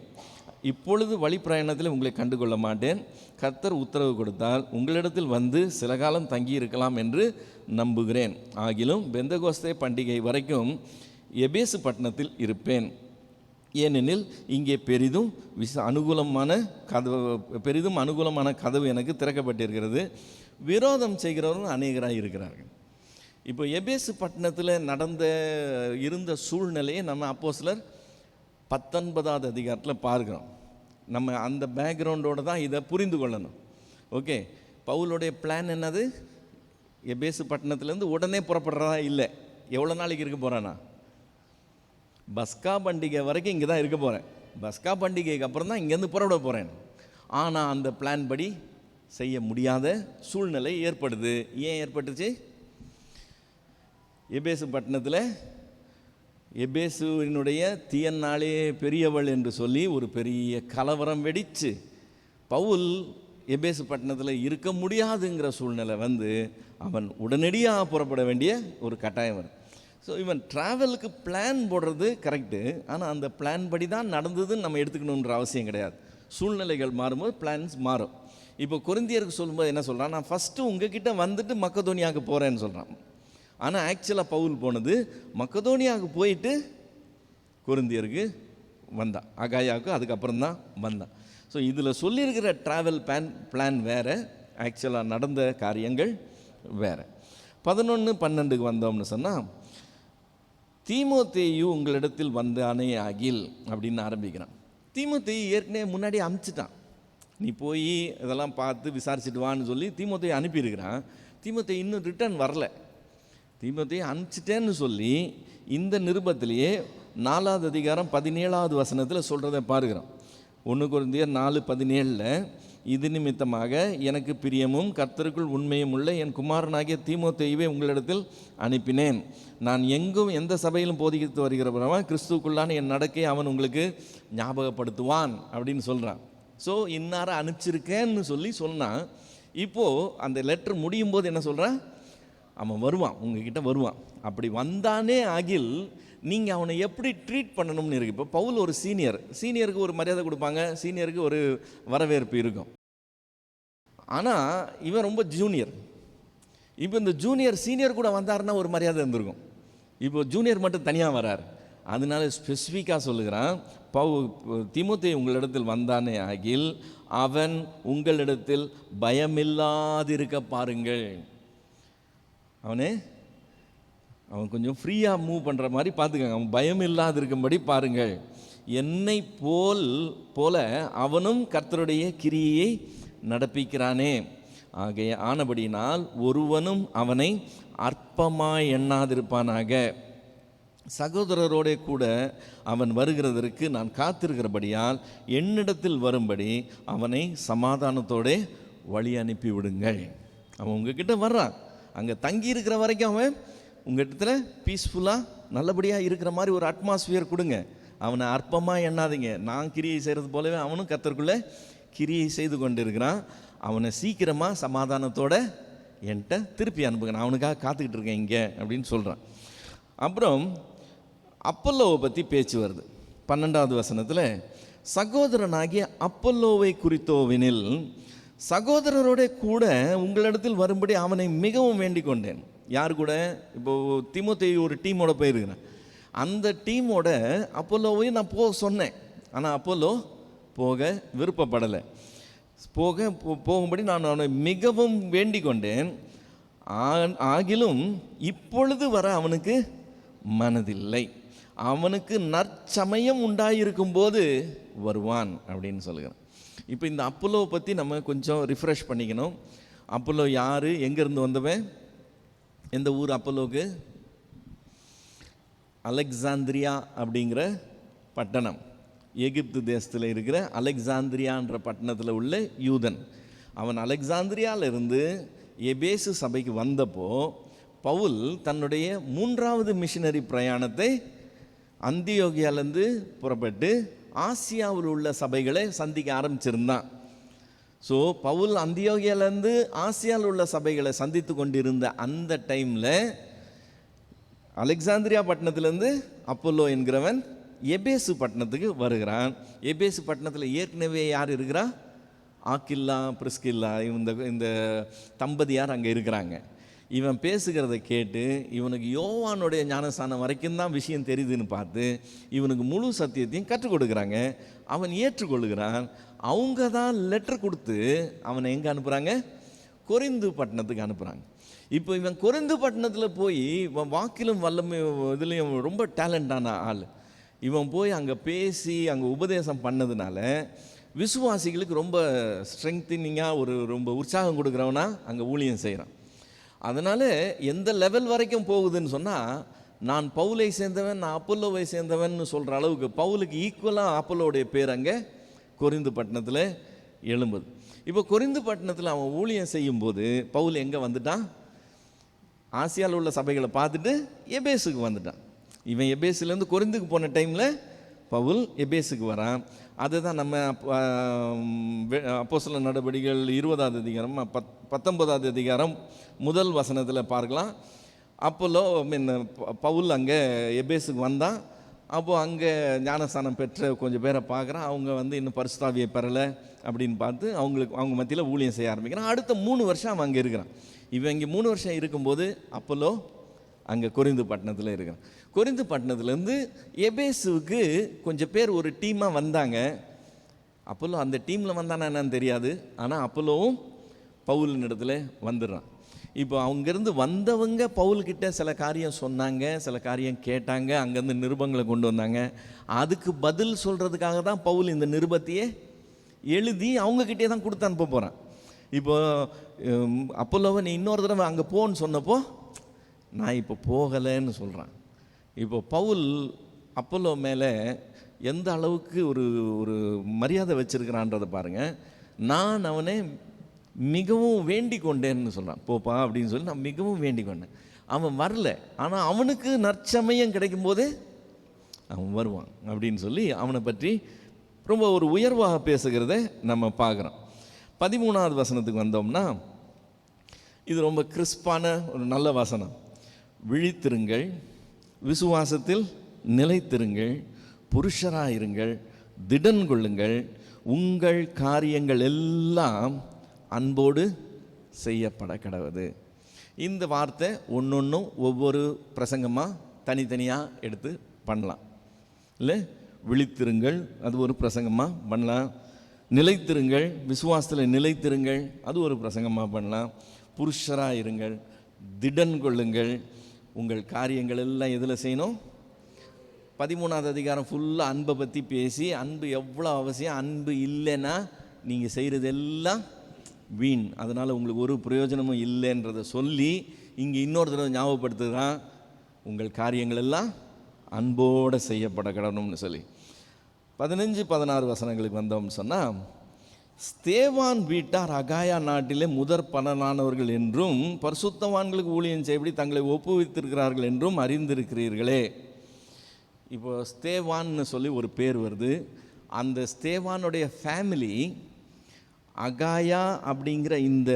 இப்பொழுது வழி பிரயாணத்தில் உங்களை கண்டுகொள்ள மாட்டேன். கர்த்தர் உத்தரவு கொடுத்தால் உங்களிடத்தில் வந்து சில காலம் தங்கியிருக்கலாம் என்று நம்புகிறேன். ஆகிலும் பெந்தகோஸ்தே பண்டிகை வரைக்கும் எபேசு பட்டணத்தில் இருப்பேன். ஏனெனில் இங்கே பெரிதும் அனுகூலமான கதவு எனக்கு திறக்கப்பட்டிருக்கிறது. விரோதம் செய்கிறவர்கள் அநேகராக இருக்கிறார்கள். இப்போ எபேசு பட்டணத்தில் இருந்த சூழ்நிலையை நம்ம அப்போஸ்தலர் 19வது அதிகாரத்தில் பார்க்கிறோம். நம்ம அந்த பேக்ரவுண்டோடு தான் இதை புரிந்து கொள்ளணும். ஓகே, பவுலுடைய பிளான் என்னது? எபேசு பட்டணத்துலேருந்து உடனே புறப்படுறதா இல்லை. எவ்வளோ நாளைக்கு இருக்க போகிறானா? பஸ்கா பண்டிகை வரைக்கும் இங்கே தான் இருக்க போகிறேன். பஸ்கா பண்டிகைக்கு அப்புறம் தான் இங்கேருந்து புறப்பட போகிறேன். ஆனால் அந்த பிளான் படி செய்ய முடியாத சூழ்நிலை ஏற்படுது. ஏன் ஏற்பட்டுச்சு? எபேசு பட்டணத்தில் எபேசுவினுடைய தீயன்னாளே பெரியவள் என்று சொல்லி ஒரு பெரிய கலவரம் வெடித்து பவுல் எபேசு பட்டணத்தில் இருக்க முடியாதுங்கிற சூழ்நிலை வந்து அவன் உடனடியாக புறப்பட வேண்டிய ஒரு கட்டாயம் வருது. ஸோ இவன் ட்ராவலுக்கு பிளான் போடுறது கரெக்டு, ஆனால் அந்த பிளான் படி தான் நடந்ததுன்னு நம்ம எடுத்துக்கணுன்ற அவசியம் கிடையாது. சூழ்நிலைகள் மாறும்போது பிளான்ஸ் மாறும். இப்போ கொரிந்தியருக்கு சொல்லும்போது என்ன சொல்கிறான்? நான் ஃபஸ்ட்டு உங்ககிட்ட வந்துட்டு மக்கதோனியாவுக்கு போகிறேன்னு சொல்கிறான். ஆனால் ஆக்சுவலாக பவுல் போனது மக்கதோனியாவுக்கு போயிட்டு கொரிந்தியருக்கு வந்தான், அகாயாவுக்கு அதுக்கப்புறம் தான் வந்தான். ஸோ இதில் சொல்லியிருக்கிற ட்ராவல் பிளான் வேறு, ஆக்சுவலாக நடந்த காரியங்கள் வேறு. 11-12 வந்தோம்னு சொன்னால், தீமோத்தேயு உங்களிடத்தில் வந்தானே ஆகில் அப்படின்னு ஆரம்பிக்கிறான். தீமோத்தேயு ஏற்கனவே முன்னாடி அனுப்பிச்சிட்டான். நீ போய் இதெல்லாம் பார்த்து விசாரிச்சுட்டு வான்னு சொல்லி தீமோத்தேயு அனுப்பியிருக்கிறான். தீமோத்தேயு இன்னும் ரிட்டர்ன் வரல. தீமோத்தேயு அனுப்பிச்சிட்டேன்னு சொல்லி இந்த நிருபத்திலேயே 4வது அதிகாரம் 17வது வசனத்தில் சொல்கிறத பாருகிறோம். 1 கொரிந்தியர் 4:17, இது நிமித்தமாக எனக்கு பிரியமும் கர்த்தருக்குள் உண்மையும் உள்ள என் குமாரனாகிய தீமோத்தேயுவை உங்களிடத்தில் அனுப்பினேன். நான் எங்கும் எந்த சபையிலும் போதித்து வருகிறவன் கிறிஸ்துவுக்குள்ளான என் நடக்கையை அவன் உங்களுக்கு ஞாபகப்படுத்துவான் அப்படின்னு சொல்கிறான். ஸோ இன்னார அனுப்பிச்சிருக்கேன்னு சொன்னான். இப்போது அந்த லெட்டர் முடியும் போது என்ன சொல்கிறான்? அவன் வருவான், உங்ககிட்ட வருவான். அப்படி வந்தானே ஆகில் நீங்கள் அவனை எப்படி ட்ரீட் பண்ணணும்னு இருக்குது. இப்போ பவுல் ஒரு சீனியருக்கு ஒரு மரியாதை கொடுப்பாங்க, சீனியருக்கு ஒரு வரவேற்பு இருக்கும். ஆனால் இவன் ரொம்ப ஜூனியர். இப்போ இந்த ஜூனியர் சீனியர் கூட வந்தாருன்னா ஒரு மரியாதை இருந்திருக்கும். இப்போ ஜூனியர் மட்டும் தனியாக வரார். அதனால ஸ்பெசிஃபிக்காக சொல்லுகிறான், தீமோத்தேயு உங்களிடத்தில் வந்தானே ஆகில் அவன் உங்களிடத்தில் பயமில்லாதிருக்க பாருங்கள். அவன் கொஞ்சம் ஃப்ரீயாக மூவ் பண்ணுற மாதிரி பார்த்துக்கங்க. அவன் பயம் இல்லாது இருக்கும்படி பாருங்கள். என்னை போல அவனும் கர்த்தருடைய கிரியையை நடப்பிக்கிறானே. ஆனபடினால் ஒருவனும் அவனை அற்பமாய் எண்ணாதிருப்பானாக. சகோதரரோட கூட அவன் வருகிறதற்கு நான் காத்திருக்கிறபடியால் என்னிடத்தில் வரும்படி அவனை சமாதானத்தோட வழி அனுப்பி விடுங்கள். அவன் உங்ககிட்ட வர்றான். அங்கே தங்கி இருக்கிற வரைக்கும் அவன் உங்கள்கிட்ட பீஸ்ஃபுல்லாக நல்லபடியாக இருக்கிற மாதிரி ஒரு அட்மாஸ்பியர் கொடுங்க. அவனை அற்பமாக எண்ணாதீங்க. நான் கிரியை செய்கிறது போலவே அவனும் கர்த்தருக்குள்ளே கிரியை செய்து கொண்டு இருக்கிறான். அவனை சீக்கிரமாக சமாதானத்தோடு என்கிட்ட திருப்பி அனுப்புங்க, நான் அவனுக்காக காத்துக்கிட்டு இருக்கேன் இங்கே அப்படின்னு சொல்கிறான். அப்புறம் அப்பல்லோவை பற்றி பேச்சு வருது. 12வது வசனத்தில், சகோதரனாகிய அப்பல்லோவை குறித்தோவெனில் சகோதரரோட கூட உங்களிடத்தில் வரும்படி அவனை மிகவும் வேண்டிக் கொண்டேன். யார் கூட? இப்போது தீமோத்தேயு ஒரு டீமோட போயிருக்கிறேன். அந்த டீமோட அப்பல்லோவையும் நான் சொன்னேன். ஆனால் அப்பல்லோ போக விருப்பப்படலை. போகும்படி நான் அவனை மிகவும் வேண்டிக் கொண்டேன், ஆகிலும் இப்பொழுது வர அவனுக்கு மனதில்லை. அவனுக்கு நற்சமயம் உண்டாயிருக்கும் போது வருவான் அப்படின்னு சொல்லுகிறேன். இப்போ இந்த அப்போலோவை பற்றி நம்ம கொஞ்சம் ரிஃப்ரெஷ் பண்ணிக்கணும். அப்போலோ யார், எங்கேருந்து வந்தவன், எந்த ஊர் அப்போலோவுக்கு? அலெக்சாந்திரியா அப்படிங்கிற பட்டணம், எகிப்து தேசத்தில் இருக்கிற அலெக்சாந்திரியான்ற பட்டணத்தில் உள்ள யூதன். அவன் அலெக்சாந்திரியாவிலிருந்து எபேசு சபைக்கு வந்தப்போ பவுல் தன்னுடைய 3வது மிஷினரி பிரயாணத்தை அந்தியோகியாவிலேருந்து புறப்பட்டு ஆசியாவில் உள்ள சபைகளை சந்திக்க ஆரம்பிச்சிருந்தான். ஸோ பவுல் அந்தியோகியாவிலேருந்து ஆசியாவில் உள்ள சபைகளை சந்தித்து கொண்டிருந்த அந்த டைமில் அலெக்சாந்திரியா பட்டணத்திலேருந்து அப்போலோ என்கிறவன் எபேசு பட்டணத்துக்கு வருகிறான். எபேசு பட்டணத்தில் ஏற்கனவே யார் இருக்கிறா? ஆக்கில்லா, பிரிஸ்கில்லா, இந்த தம்பதியார் அங்கே இருக்கிறாங்க. இவன் பேசுகிறத கேட்டு இவனுக்கு யோவானுடைய ஞானஸ்தானம் வரைக்கும் தான் விஷயம் தெரியுதுன்னு பார்த்து இவனுக்கு முழு சத்தியத்தையும் கற்றுக் கொடுக்குறாங்க. அவன் ஏற்றுக்கொள்கிறான். அவங்க தான் லெட்டர் கொடுத்து அவனை எங்கே அனுப்புகிறாங்க? கொரிந்து பட்டணத்துக்கு அனுப்புகிறாங்க. இப்போ இவன் கொரிந்து பட்டணத்தில் போய் இவன் வாக்கிலும் வல்லமை இதுலேயும் ரொம்ப டேலண்டான ஆள். இவன் போய் அங்கே பேசி அங்கே உபதேசம் பண்ணதுனால விசுவாசிகளுக்கு ரொம்ப ஸ்ட்ரெங்தனிங்காக ரொம்ப உற்சாகம் கொடுக்குறவனா அங்கே ஊழியம் செய்கிறான். அதனால் எந்த லெவல் வரைக்கும் போகுதுன்னு சொன்னால், நான் பவுலை சேர்ந்தவன், நான் அப்போலோவை சேர்ந்தவன் சொல்கிற அளவுக்கு பவுலுக்கு ஈக்குவலாக அப்போலோடைய பேர் அங்கே கொரிந்து பட்டணத்தில் எழும்புது. இப்போ கொரிந்து பட்டணத்தில் அவன் ஊழியம் செய்யும்போது பவுல் எங்கே வந்துட்டான்? ஆசியாவில் உள்ள சபைகளை பார்த்துட்டு எபேசுக்கு வந்துட்டான். இவன் எபேசுலேருந்து கொரிந்துக்கு போன டைமில் பவுல் எபேசுக்கு வரான். அதுதான் நம்ம அப்போஸ்தலர் நடபடிகள் 20வது அதிகாரம் 19வது அதிகாரம் 1 வசனத்தில் பார்க்கலாம். அப்போலோ பவுல் அங்கே எபேசுக்கு வந்தான். அப்போது அங்கே ஞானஸ்தானம் பெற்ற கொஞ்சம் பேரை பார்க்குறான். அவங்க இன்னும் பரிசுத்தாவியை பெறலை அப்படின்னு பார்த்து அவங்க மத்தியில் ஊழியம் செய்ய ஆரம்பிக்கிறான். அடுத்த 3 வருஷம் அவன் அங்கே இருக்கிறான். இவன் இங்கே 3 வருஷம் இருக்கும்போது அப்போலோ அங்கே கொரிந்து பட்டணத்தில் இருக்கிறான். கொரிந்து பட்டணத்துலேருந்து எபேசுவுக்கு கொஞ்சம் பேர் ஒரு டீமாக வந்தாங்க. அப்போலோ அந்த டீமில் வந்தானா என்னன்னு தெரியாது. ஆனால் அப்போலோவும் பவுலின் இடத்துல வந்துடுறான். இப்போ அங்கேருந்து வந்தவங்க பவுல்கிட்ட சில காரியம் சொன்னாங்க, சில காரியம் கேட்டாங்க, அங்கேருந்து நிருபங்களை கொண்டு வந்தாங்க. அதுக்கு பதில் சொல்கிறதுக்காக தான் பவுல் இந்த நிருபத்தையே எழுதி அவங்கக்கிட்டே தான் கொடுத்து அனுப்ப போகிறான். இப்போ அப்போலோவை நீ இன்னொரு தடவை அங்கே போன்னு சொன்னப்போ நான் இப்போ போகலைன்னு சொல்கிறான். இப்போ பவுல் அப்போலோ மேலே எந்த அளவுக்கு ஒரு மரியாதை வச்சுருக்கிறான்றதை பாருங்கள். நான் அவனை மிகவும் வேண்டிக் கொண்டேன்னு சொல்கிறான். போப்பா அப்படின்னு சொல்லி நான் மிகவும் வேண்டிக் கொண்டேன். அவன் வரல, ஆனால் அவனுக்கு நற்சமயம் கிடைக்கும் போதே அவன் வருவான் அப்படின்னு சொல்லி அவனை பற்றி ரொம்ப ஒரு உயர்வாக பேசுகிறத நம்ம பார்க்குறோம். 13வது வசனத்துக்கு வந்தோம்னா இது ரொம்ப கிறிஸ்பான ஒரு நல்ல வசனம். விழித்திருங்கள், விசுவாசத்தில் நிலைத்திருங்கள், புருஷராயிருங்கள், திடன் கொள்ளுங்கள், உங்கள் காரியங்கள் எல்லாம் அன்போடு செய்யப்பட கடவுது. இந்த வார்த்தை ஒன்றொன்றும் ஒவ்வொரு பிரசங்கமாக தனித்தனியாக எடுத்து பண்ணலாம். இல்லை, விழித்திருங்கள் அது ஒரு பிரசங்கமாக பண்ணலாம். நிலைத்திருங்கள், விசுவாசத்தில் நிலைத்திருங்கள் அது ஒரு பிரசங்கமாக பண்ணலாம். புருஷராக இருங்கள், திடன் கொள்ளுங்கள், உங்கள் காரியங்கள் எல்லாம் எதில் செய்யணும்? 13வது அதிகாரம் ஃபுல்லாக அன்பை பற்றி பேசி அன்பு எவ்வளோ அவசியம், அன்பு இல்லைன்னா நீங்கள் செய்கிறது எல்லாம் வீண், அதனால் உங்களுக்கு ஒரு பிரயோஜனமும் இல்லைன்றதை சொல்லி இங்கே இன்னொரு தடவை ஞாபகப்படுத்துகிறான். உங்கள் காரியங்கள் எல்லாம் அன்போடு செய்யப்பட கடணும்னு சொல்லி 15-16 வசனங்களுக்கு வந்தோம்னு சொன்னால், ஸ்தேவான் வீட்டார் அகாயா நாட்டிலே முதற் பலனானவர்கள் என்றும் பரிசுத்தவான்களுக்கு ஊழியம் செய்யபடி தங்களை ஒப்புவித்திருக்கிறார்கள் என்றும் அறிந்திருக்கிறீர்களே. இப்போ ஸ்தேவான்னு சொல்லி ஒரு பேர் வருது. அந்த ஸ்தேவானுடைய ஃபேமிலி அகாயா அப்படிங்கிற இந்த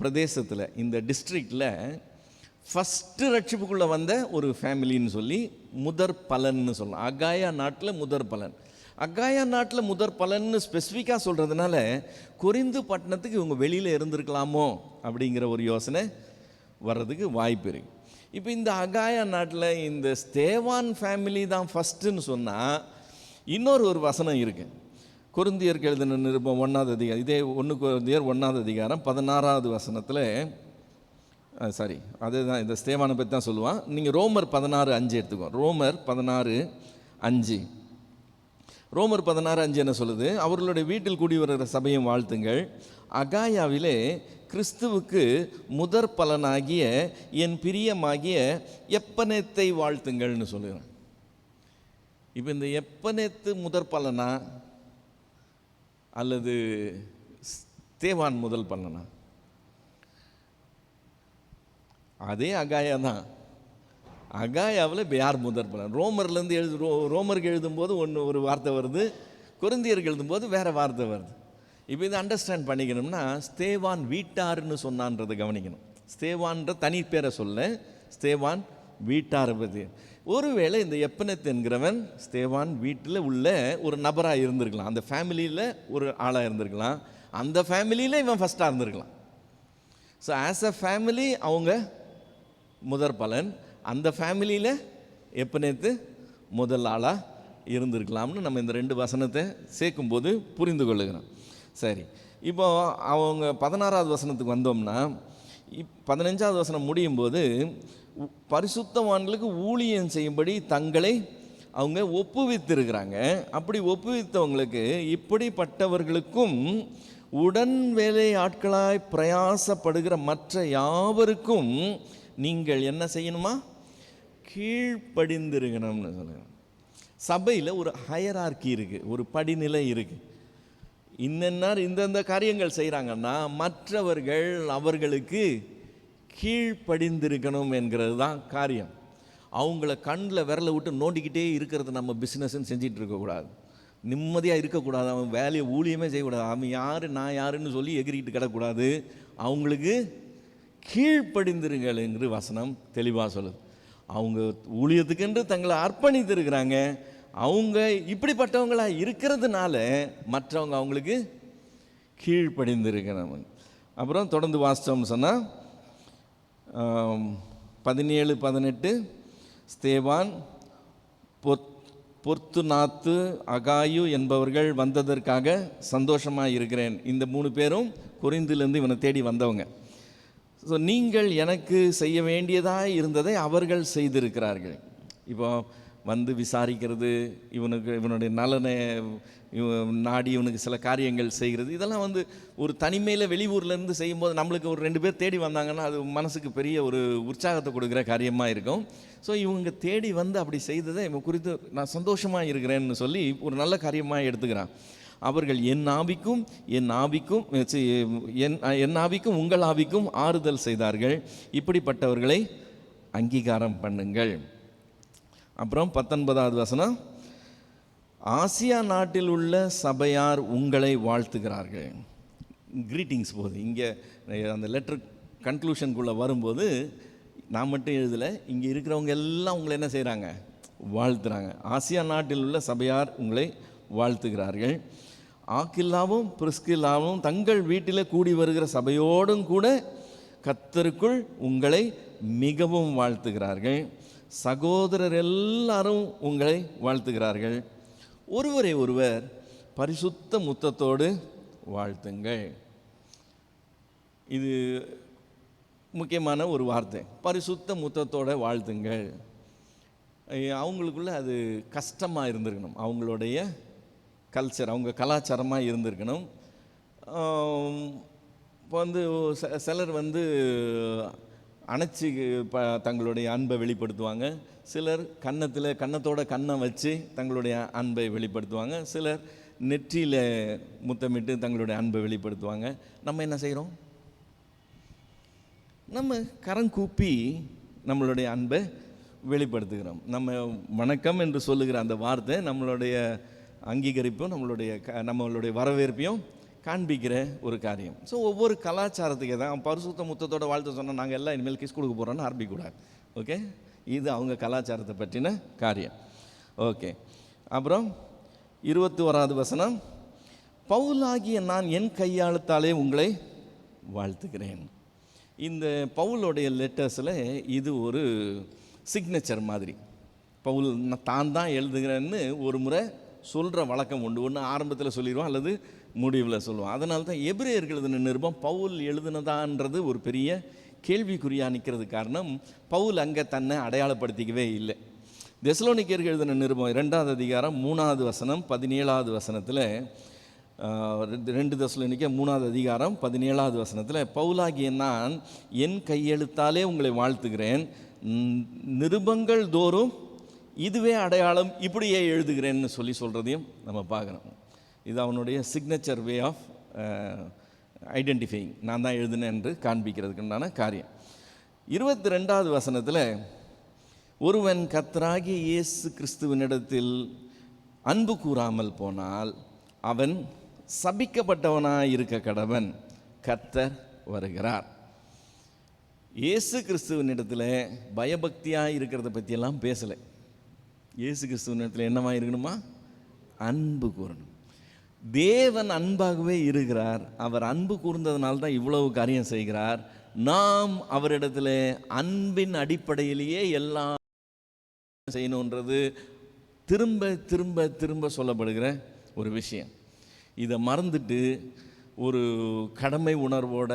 பிரதேசத்தில், இந்த டிஸ்ட்ரிக்டில் ஃபஸ்ட்டு ரட்சிப்புக்குள்ளே வந்த ஒரு ஃபேமிலின்னு சொல்லி முதற் பலன்னு சொல்லலாம். அகாயா நாட்டில் முதற் பலன். அகாயா நாட்டில் முதற் பலன்னு ஸ்பெசிஃபிக்காக சொல்கிறதுனால கொரிந்து பட்டணத்துக்கு இவங்க வெளியில் இருந்திருக்கலாமோ அப்படிங்கிற ஒரு யோசனை வர்றதுக்கு வாய்ப்பு இருக்குது. இப்போ இந்த அகாயா நாட்டில் இந்த ஸ்தேவான் ஃபேமிலி தான் ஃபஸ்ட்டுன்னு சொன்னால், இன்னொரு வசனம் இருக்குது. கொரிந்தியருக்கு எழுதின நிருபம் 1வது அதிகாரம், இதே 1 கொரிந்தியர் 1வது அதிகாரம் 16வது வசனத்தில், சாரி அதுதான் இந்த ஸ்தேவானை பற்றி தான் சொல்லுவான். நீங்கள் ரோமர் 16:5 எடுத்துக்கோ. ரோமர் 16:5. ரோமர் 16:5 என்ன சொல்லுது? அவர்களுடைய வீட்டில் கூடி வருகிற சபையும் வாழ்த்துங்கள். அகாயாவிலே கிறிஸ்துவுக்கு முதற் பலனாகிய என் பிரியமாகிய எப்பனேத்தை வாழ்த்துங்கள்னு சொல்லுகிறேன். இப்போ இந்த எப்பனேத்து முதற் பலனா அல்லது ஸ்தேவான் முதல் பலனா? அதே அகாயா தான். அகாயாவில் இப்போ யார் முதற் பலன்? ரோமர்லேருந்து ரோமருக்கு எழுதும்போது ஒரு வார்த்தை வருது, கொரிந்தியருக்கு எழுதும்போது வேறு வார்த்தை வருது. இப்போ இதை அண்டர்ஸ்டாண்ட் பண்ணிக்கணும்னா ஸ்தேவான் வீட்டார்னு சொன்னான்றதை கவனிக்கணும். ஸ்தேவான்ற தனி பேரை சொல்ல, ஸ்தேவான் வீட்டாரை பற்றி. ஒருவேளை இந்த எப்பனேத் என்கிறவன் ஸ்தேவான் வீட்டில் உள்ள ஒரு நபராக இருந்திருக்கலாம், அந்த ஃபேமிலியில் ஒரு ஆளாக இருந்திருக்கலாம், அந்த ஃபேமிலியில் இவன் ஃபஸ்ட்டாக இருந்திருக்கலாம். ஸோ ஆஸ் அ ஃபேமிலி அவங்க முதற் பலன், அந்த ஃபேமிலியில் எப்பனேத்து முதல் ஆளாக இருந்திருக்கலாம்னு நம்ம இந்த 2 வசனத்தை சேர்க்கும்போது புரிந்து கொள்ளுகிறோம். சரி, இப்போ அவங்க 16வது வசனத்துக்கு வந்தோம்னா, 15வது வசனம் முடியும் போது பரிசுத்தவான்களுக்கு ஊழியம் செய்யும்படி தங்களை அவங்க ஒப்புவித்திருக்கிறாங்க. அப்படி ஒப்புவித்தவங்களுக்கு இப்படிப்பட்டவர்களுக்கும் உடன் வேலை ஆட்களாய் பிரயாசப்படுகிற மற்ற யாவருக்கும் நீங்கள் என்ன செய்யணுமா? கீழ்ப்படிந்திருக்கணும்னு சொல்லுங்கள். சபையில் ஒரு ஹையரார்க்கி இருக்குது, ஒரு படிநிலை இருக்குது. இன்னென்னார் இந்தந்த காரியங்கள் செய்கிறாங்கன்னா மற்றவர்கள் அவர்களுக்கு கீழ்ப்படிந்திருக்கணும் என்கிறது தான் காரியம். அவங்கள கண்ணில் விரலை விட்டு நோண்டிக்கிட்டே இருக்கிறது நம்ம பிஸ்னஸ்ன்னு செஞ்சிட்டு இருக்கக்கூடாது. நிம்மதியாக இருக்கக்கூடாது. அவன் வேலையை ஊழியமே செய்யக்கூடாது. அவன் யார் நான் யாருன்னு சொல்லி எகிரிக்கிட்டு கிடக்கூடாது. அவங்களுக்கு கீழ்ப்படிந்திருங்கள்ங்கிற வசனம் தெளிவாக சொல்லுது. அவங்க ஊழியத்துக்கென்று தங்களை அர்ப்பணித்திருக்கிறாங்க. அவங்க இப்படிப்பட்டவங்களாக இருக்கிறதுனால மற்றவங்க அவங்களுக்கு கீழ்ப்படிந்திருக்கிறாங்க. அப்புறம் தொடர்ந்து வாசித்தோம்னு சொன்னால் 17-18 ஸ்தேவான், பொர்த்துனாத்து, அகாயு என்பவர்கள் வந்ததற்காக சந்தோஷமாக இருக்கிறேன். இந்த 3 பேரும் கொரிந்திலிருந்து இவனை தேடி வந்தவங்க. ஸோ நீங்கள் எனக்கு செய்ய வேண்டியதாக இருந்ததை அவர்கள் செய்திருக்கிறார்கள். இப்போ வந்து விசாரிக்கிறது, இவனுடைய நலனை நாடி இவனுக்கு சில காரியங்கள் செய்கிறது, இதெல்லாம் வந்து ஒரு தனிமையில் வெளியூர்லேருந்து செய்யும்போது நம்மளுக்கு ஒரு 2 பேர் தேடி வந்தாங்கன்னா அது மனசுக்கு பெரிய ஒரு உற்சாகத்தை கொடுக்குற காரியமாக இருக்கும். ஸோ இவங்க தேடி வந்து அப்படி செய்ததை இவன் குறித்து நான் சந்தோஷமாக இருக்கிறேன்னு சொல்லி ஒரு நல்ல காரியமாக எடுத்துக்கிறான். அவர்கள் என் ஆவிக்கும் உங்கள் ஆவிக்கும் ஆறுதல் செய்தார்கள். இப்படிப்பட்டவர்களை அங்கீகாரம் பண்ணுங்கள். அப்புறம் 19வது வசனம், ஆசியா நாட்டில் உள்ள சபையார் உங்களை வாழ்த்துகிறார்கள். கிரீட்டிங்ஸ் போது இங்கே அந்த லெட்டர் கன்க்ளூஷனுக்குள்ளே வரும்போது நான் மட்டும் எழுதலை, இங்கே இருக்கிறவங்க எல்லாம் உங்களை என்ன செய்கிறாங்க? வாழ்த்துறாங்க. ஆசியா நாட்டில் உள்ள சபையார் உங்களை வாழ்த்துகிறார்கள். ஆக்கில்லாவும் பிரிஸ்கில்லாவும் தங்கள் வீட்டில் கூடி வருகிற சபையோடும் கூட கர்த்தருக்குள் உங்களை மிகவும் வாழ்த்துகிறார்கள். சகோதரர் எல்லாரும் உங்களை வாழ்த்துகிறார்கள். ஒருவரை ஒருவர் பரிசுத்த முத்தத்தோடு வாழ்த்துங்கள். இது முக்கியமான ஒரு வார்த்தை, பரிசுத்த முத்தத்தோடு வாழ்த்துங்கள். அவங்களுக்குள்ள அது கஷ்டமாக இருந்திருக்கணும், அவங்களுடைய கல்ச்சர், அவங்க கலாச்சாரமாக இருந்திருக்கணும். இப்போ வந்து சிலர் வந்து அணைச்சி தங்களுடைய அன்பை வெளிப்படுத்துவாங்க. சிலர் கன்னத்தோட கண்ணை வச்சு தங்களுடைய அன்பை வெளிப்படுத்துவாங்க. சிலர் நெற்றியில் முத்தமிட்டு தங்களுடைய அன்பை வெளிப்படுத்துவாங்க. நம்ம என்ன செய்கிறோம்? நம்ம கரங்கூப்பி நம்மளுடைய அன்பை வெளிப்படுத்துகிறோம். நம்ம வணக்கம் என்று சொல்லுகிற அந்த வார்த்தை நம்மளுடைய அங்கீகரிப்பும் நம்மளுடைய வரவேற்பையும் காண்பிக்கிற ஒரு காரியம். ஸோ ஒவ்வொரு கலாச்சாரத்துக்கு தான் பரிசுத்த முத்தத்தோட வாழ்த்து சொன்னால் நாங்கள் எல்லாம் இனிமேல் கிஸ் கொடுக்க போகிறோன்னு ஆரம்பிக்கக்கூடாது. ஓகே, இது அவங்க கலாச்சாரத்தை பற்றின காரியம். ஓகே, அப்புறம் 21வது வசனம், பவுலாகிய நான் என் கையாளத்தாலே உங்களை வாழ்த்துகிறேன். இந்த பவுலுடைய லெட்டர்ஸில் இது ஒரு சிக்னேச்சர் மாதிரி. பவுல் தான் எழுதுகிறேன்னு ஒரு முறை சொல்கிற வழக்கம் உண்டு. ஒன்று ஆரம்பத்தில் சொல்லிடுவோம் அல்லது முடிவில் சொல்லுவோம். அதனால தான் எபிரேயர்கள் எழுதின நிருபம் பவுல் எழுதுனதான்றது ஒரு பெரிய கேள்விக்குறியாக நிற்கிறது. காரணம், பவுல் அங்கே தன்னை அடையாளப்படுத்திக்கவே இல்லை. தெசலோனிக்கேயர்கள் எழுதின நிருபம் 2ஆம் அதிகாரம் 3வது வசனம் 17வது வசனத்தில், 2 தெசலோனிக்கே 3ஆம் அதிகாரம் 17வது வசனத்தில், பவுலாகிய நான் என் கையெழுத்தாலே உங்களை வாழ்த்துகிறேன், நிருபங்கள் தோறும் இதுவே அடையாளம், இப்படியே எழுதுகிறேன்னு சொல்கிறதையும் நம்ம பார்க்குறோம். இது அவனுடைய சிக்னேச்சர் வே ஆஃப் ஐடென்டிஃபைங், நான் தான் எழுதினேன் என்று காண்பிக்கிறதுக்குண்டான காரியம். 22வது வசனத்தில், ஒருவன் கர்த்தராகிய இயேசு கிறிஸ்துவினிடத்தில் அன்பு கூறாமல் போனால் அவன் சபிக்கப்பட்டவனாய் இருக்க கடவன், கர்த்தர் வருகிறார். இயேசு கிறிஸ்துவனிடத்தில் பயபக்தியாக இருக்கிறத பற்றியெல்லாம் பேசலை. இயேசு கிறிஸ்துவனிடத்தில் என்னவா இருக்கணுமா? அன்பு கூறணும். தேவன் அன்பாகவே இருக்கிறார். அவர் அன்பு கூர்ந்ததுனால தான் இவ்வளவு காரியம் செய்கிறார். நாம் அவரிடத்தில் அன்பின் அடிப்படையிலேயே எல்லாம் செய்யணுன்றது திரும்ப திரும்ப திரும்ப சொல்லப்படுகிற ஒரு விஷயம். இதை மறந்துட்டு ஒரு கடமை உணர்வோட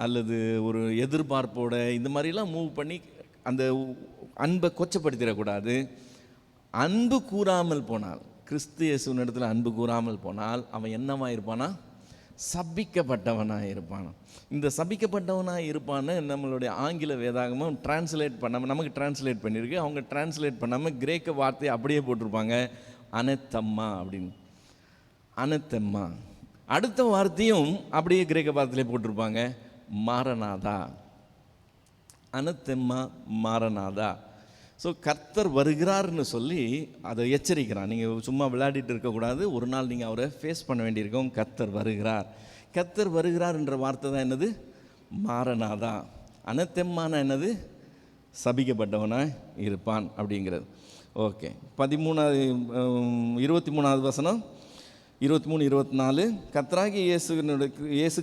அல்லது ஒரு எதிர்பார்ப்போட இந்த மாதிரிலாம் மூவ் பண்ணி அந்த அன்பை கொச்சப்படுத்திடக்கூடாது. அன்பு கூறாமல் போனால், கிறிஸ்து இயேசுவினிடத்தில் அன்பு கூறாமல் போனால் அவன் என்னவா இருப்பானா? சபிக்கப்பட்டவனாக இருப்பான். இந்த சபிக்கப்பட்டவனாக இருப்பான்னு நம்மளுடைய ஆங்கில வேதாகமும் டிரான்ஸ்லேட் பண்ணாமல், நமக்கு டிரான்ஸ்லேட் பண்ணியிருக்கு, அவங்க டிரான்ஸ்லேட் பண்ணாமல் கிரேக்க வார்த்தையை அப்படியே போட்டிருப்பாங்க, அனத்தம்மா அப்படின்னு. அனத்தம்மா அடுத்த வார்த்தையும் அப்படியே கிரேக்க வார்த்தையிலே போட்டிருப்பாங்க, மாரநாதா. அனத்தெம்மா மாரநாதா. ஸோ கர்த்தர் வருகிறார்னு சொல்லி அதை எச்சரிக்கிறான். நீங்கள் சும்மா விளையாடிட்டு இருக்கக்கூடாது. ஒரு நாள் நீங்கள் அவரை ஃபேஸ் பண்ண வேண்டியிருக்கோம். கர்த்தர் வருகிறார். கர்த்தர் வருகிறார் என்ற வார்த்தை தான் என்னது? மாரநாதா. அனத்தெம்மான என்னது? சபிக்கப்பட்டவனாக இருப்பான் அப்படிங்கிறது. ஓகே, 23வது வசனம் 23-24, கர்த்தராகிய இயேசு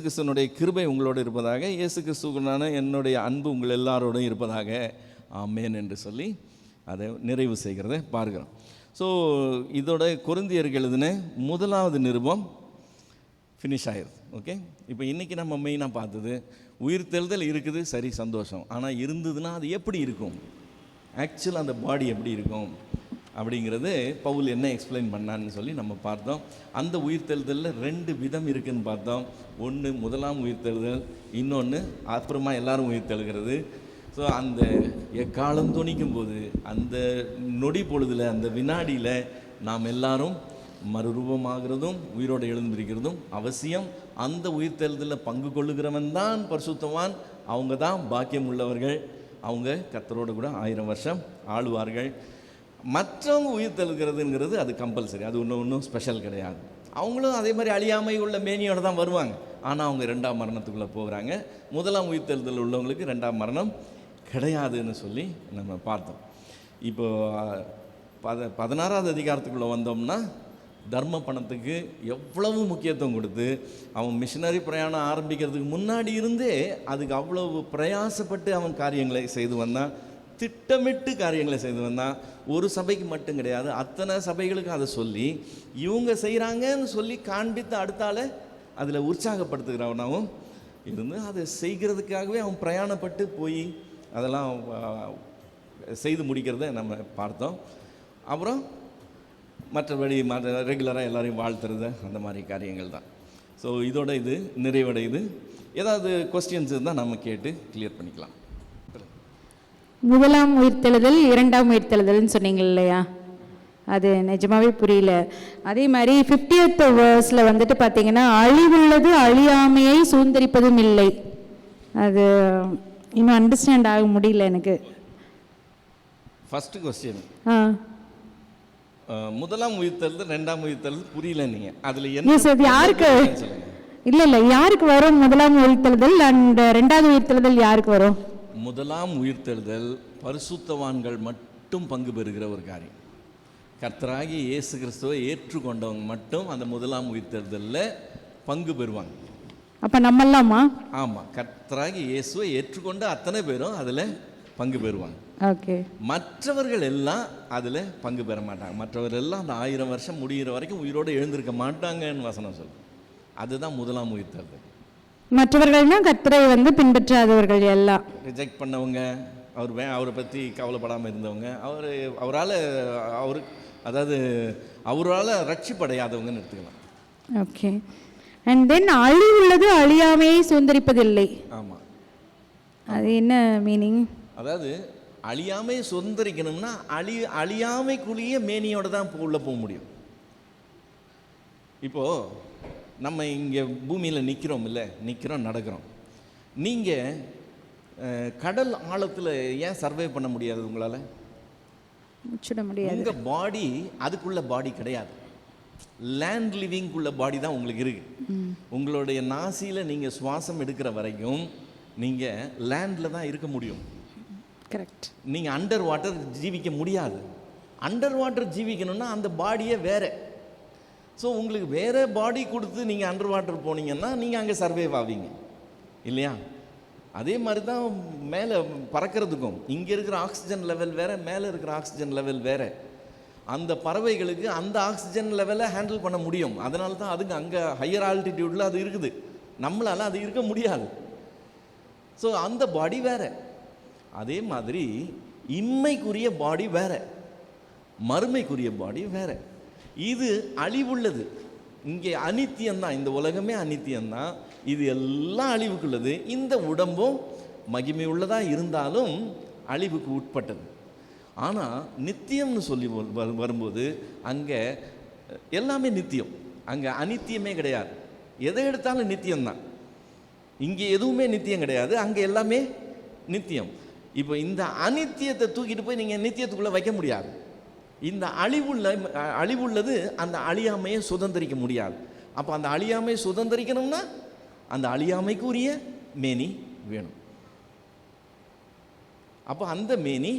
கிறிஸ்துவனுடைய கிருபை உங்களோடு இருப்பதாக, இயேசு கிறிஸ்துவனான என்னுடைய அன்பு உங்கள் எல்லாரோடும் இருப்பதாக, ஆமேன் என்று சொல்லி அதை நிறைவு செய்கிறத பார்க்கிறோம். ஸோ இதோட கொரிந்தியருக்கு எழுதின 1வது நிருபம் ஃபினிஷ் ஆயிடுது. ஓகே, இப்போ இன்றைக்கி நம்ம மெயினாக பார்த்தது உயிர்த்தெழுதல் இருக்குது, சரி சந்தோஷம். ஆனால் இருந்ததுன்னா அது எப்படி இருக்கும், ஆக்சுவலாக அந்த பாடி எப்படி இருக்கும் அப்படிங்கிறது பவுல் என்ன எக்ஸ்பிளைன் பண்ணான்னு சொல்லி நம்ம பார்த்தோம். அந்த உயிர்த்தெழுதலில் 2 விதம் இருக்குதுன்னு பார்த்தோம். ஒன்று முதலாம் உயிர்த்தெழுதல், இன்னொன்று அப்புறமா எல்லாரும் உயிர்த்தெழுகிறது. ஸோ அந்த எக்காலம் துணிக்கும் போது அந்த நொடி பொழுதில், அந்த வினாடியில் நாம் எல்லாரும் மறுரூபமாகிறதும் உயிரோடு எழுந்திருக்கிறதும் அவசியம். அந்த உயிர்த்தெழுதலில் பங்கு கொள்ளுகிறவன் தான் பரிசுத்தவான். அவங்க தான் பாக்கியம் உள்ளவர்கள். அவங்க கர்த்தரோடு கூட 1000 வருஷம் ஆளுவார்கள். மற்றவங்க உயிர்த்தெழுகிறதுங்கிறது அது கம்பல்சரி, அது ஒன்றும் ஸ்பெஷல் கிடையாது. அவங்களும் அதே மாதிரி அழியாமை உள்ள மேனியோடு தான் வருவாங்க. ஆனால் அவங்க 2ஆம் மரணத்துக்குள்ளே போகிறாங்க. முதலாம் உயிர்த்தெழுதல் உள்ளவங்களுக்கு 2ஆம் மரணம் கிடையாதுன்னு சொல்லி நம்ம பார்த்தோம். இப்போது 16வது அதிகாரத்துக்குள்ளே வந்தோம்னா, தர்ம பணத்துக்கு எவ்வளவு முக்கியத்துவம் கொடுத்து அவன் மிஷினரி பிரயாணம் ஆரம்பிக்கிறதுக்கு முன்னாடி இருந்தே அதுக்கு அவ்வளவு பிரயாசப்பட்டு அவன் காரியங்களை செய்து வந்தான், திட்டமிட்டு காரியங்களை செய்து வந்தான். ஒரு சபைக்கு மட்டும் கிடையாது, அத்தனை சபைகளுக்கும் அதை சொல்லி இவங்க செய்கிறாங்கன்னு சொல்லி காண்பித்து அடுத்தால அதில் உற்சாகப்படுத்துகிறவனாகவும் இருந்து அதை செய்கிறதுக்காகவே அவன் பிரயாணப்பட்டு போய் அதெல்லாம் செய்து முடிக்கிறத நம்ம பார்த்தோம். அப்புறம் மற்றபடி ரெகுலராக எல்லாரையும் வாழ்த்துறது, அந்த மாதிரி காரியங்கள் தான். ஸோ இதோட இது நிறைவடையுது. ஏதாவது கொஸ்டின்ஸ் இருந்தால் நம்ம கேட்டு கிளியர் பண்ணிக்கலாம். முதலாம் உயிர்த்தெழுதல், 2ஆம் உயிர்த்தெழுதல்னு சொன்னீங்க இல்லையா? அது நிஜமாவே புரியல. அதே மாதிரி 50th verseல வந்துட்டு பார்த்தீங்கன்னா, அழிவுள்ளது அழியாமையை சுதந்திரிப்பதும் இல்லை. அது இன்னும் அண்டர்ஸ்டாண்ட் ஆக முடியல எனக்கு. ஃபர்ஸ்ட் கொஸ்டின், முதலாம் உயிர்த்தெழுதல் 2ஆம் உயிர்த்தெழுதல் புரியல. நீங்கள் அதில் என்ன யாருக்கு? இல்லை யாருக்கு வரும் முதலாம் உயிர்த்தெழுதல் அண்ட் 2ஆவது உயிர்த்தெழுதல் யாருக்கு வரும்? முதலாம் உயிர்த்தெழுதல் பரிசுத்தவான்கள் மட்டும் பங்கு பெறுகிற ஒரு காரியம். கர்த்தராகிய இயேசு கிறிஸ்துவை ஏற்றுக்கொண்டவங்க மட்டும் அந்த முதலாம் உயிர்த்தெழுதலில் பங்கு பெறுவாங்க. அப்போ நம்மளாமா? ஆமாம், கர்த்தராகிய இயேசுவை ஏற்றுக்கொண்ட அத்தனை பேரும் அதில் பங்கு பெறுவாங்க. ஓகே. மற்றவர்கள் எல்லாம் அதில் பங்கு பெற மாட்டாங்க. மற்றவர்கள் எல்லாம் அந்த 1000 வருஷம் முடிகிற வரைக்கும் உயிரோடு எழுந்திருக்க மாட்டாங்கன்னு வசனம் சொல்லு. அதுதான் முதலாம் உயிர்த்தெழுதல். மற்றவர்கள்னா கர்த்தரை வந்து பின்பற்றாதவர்கள் எல்லாம், ரிஜெக்ட் பண்ணவங்க, அவரை பற்றி கவலைப்படாமல் இருந்தவங்க, அவரால் ரட்சிப்படையாதவங்கன்னு எடுத்துக்கலாம். ஓகே. அண்ட் தென் அழிவுள்ளது அழியாமையை சுதந்தரிப்பதில்லை. ஆமாம், அது என்ன மீனிங்? அதாவது அழியாமை சுதந்திரிக்கணும்னா அழியாமைக்குள்ளேயே மேனியோட தான் உள்ளே போக முடியும். இப்போது நம்ம இங்கே பூமியில் நிற்கிறோம் நடக்கிறோம். நீங்கள் கடல் ஆழத்தில் ஏன் சர்வே பண்ண முடியாது? உங்களால் முச்சிட முடியாது. உங்கள் பாடி அதுக்குள்ள பாடி கிடையாது. லேண்ட் லிவிங்குள்ள பாடி தான் உங்களுக்கு இருக்குது. உங்களுடைய நாசியில் நீங்கள் சுவாசம் எடுக்கிற வரைக்கும் நீங்கள் லேண்டில் தான் இருக்க முடியும். கரெக்ட். நீங்கள் அண்டர் வாட்டர் ஜீவிக்க முடியாது. அண்டர் வாட்டர் ஜீவிக்கணும்னா அந்த பாடியே வேறு. ஸோ உங்களுக்கு வேறு பாடி கொடுத்து நீங்கள் அண்டர் வாட்டர் போனீங்கன்னா நீங்கள் அங்கே சர்வைவ் ஆவீங்க இல்லையா? அதே மாதிரி தான் மேலே பறக்கிறதுக்கும் இங்கே இருக்கிற ஆக்சிஜன் லெவல் வேறு, மேலே இருக்கிற ஆக்சிஜன் லெவல் வேறு. அந்த பறவைகளுக்கு அந்த ஆக்சிஜன் லெவலை ஹேண்டில் பண்ண முடியும். அதனால தான் அதுங்க அங்கே ஹையர் ஆல்டிடியூடில் அது இருக்குது. நம்மளால் அது இருக்க முடியாது. ஸோ அந்த பாடி வேறு. அதே மாதிரி இம்மைக்குரிய பாடி வேற, மறுமைக்குரிய பாடி வேற. இது அழிவுள்ளது. இங்கே அனித்தியம்தான், இந்த உலகமே அனித்தியம்தான். இது எல்லாம் அழிவுக்குள்ளது. இந்த உடம்பும் மகிமை உள்ளதாக இருந்தாலும் அழிவுக்கு உட்பட்டது. ஆனால் நித்தியம்னு சொல்லி வரும்போது அங்கே எல்லாமே நித்தியம், அங்கே அனித்தியமே கிடையாது. எதை எடுத்தாலும் நித்தியம்தான். இங்கே எதுவுமே நித்தியம் கிடையாது, அங்கே எல்லாமே நித்தியம். இப்போ இந்த அனித்தியத்தை தூக்கிட்டு போய் நீங்கள் நித்தியத்துக்குள்ளே வைக்க முடியாது. இந்த அழிவுள்ளது அந்த அழியாமையை சுதந்திரிக்க முடியாது. அப்போ அந்த அழியாமையை சுதந்திரிக்கணும்னா அந்த அழியாமைக்குரிய மேனி வேணும். அப்போ அந்த மேனி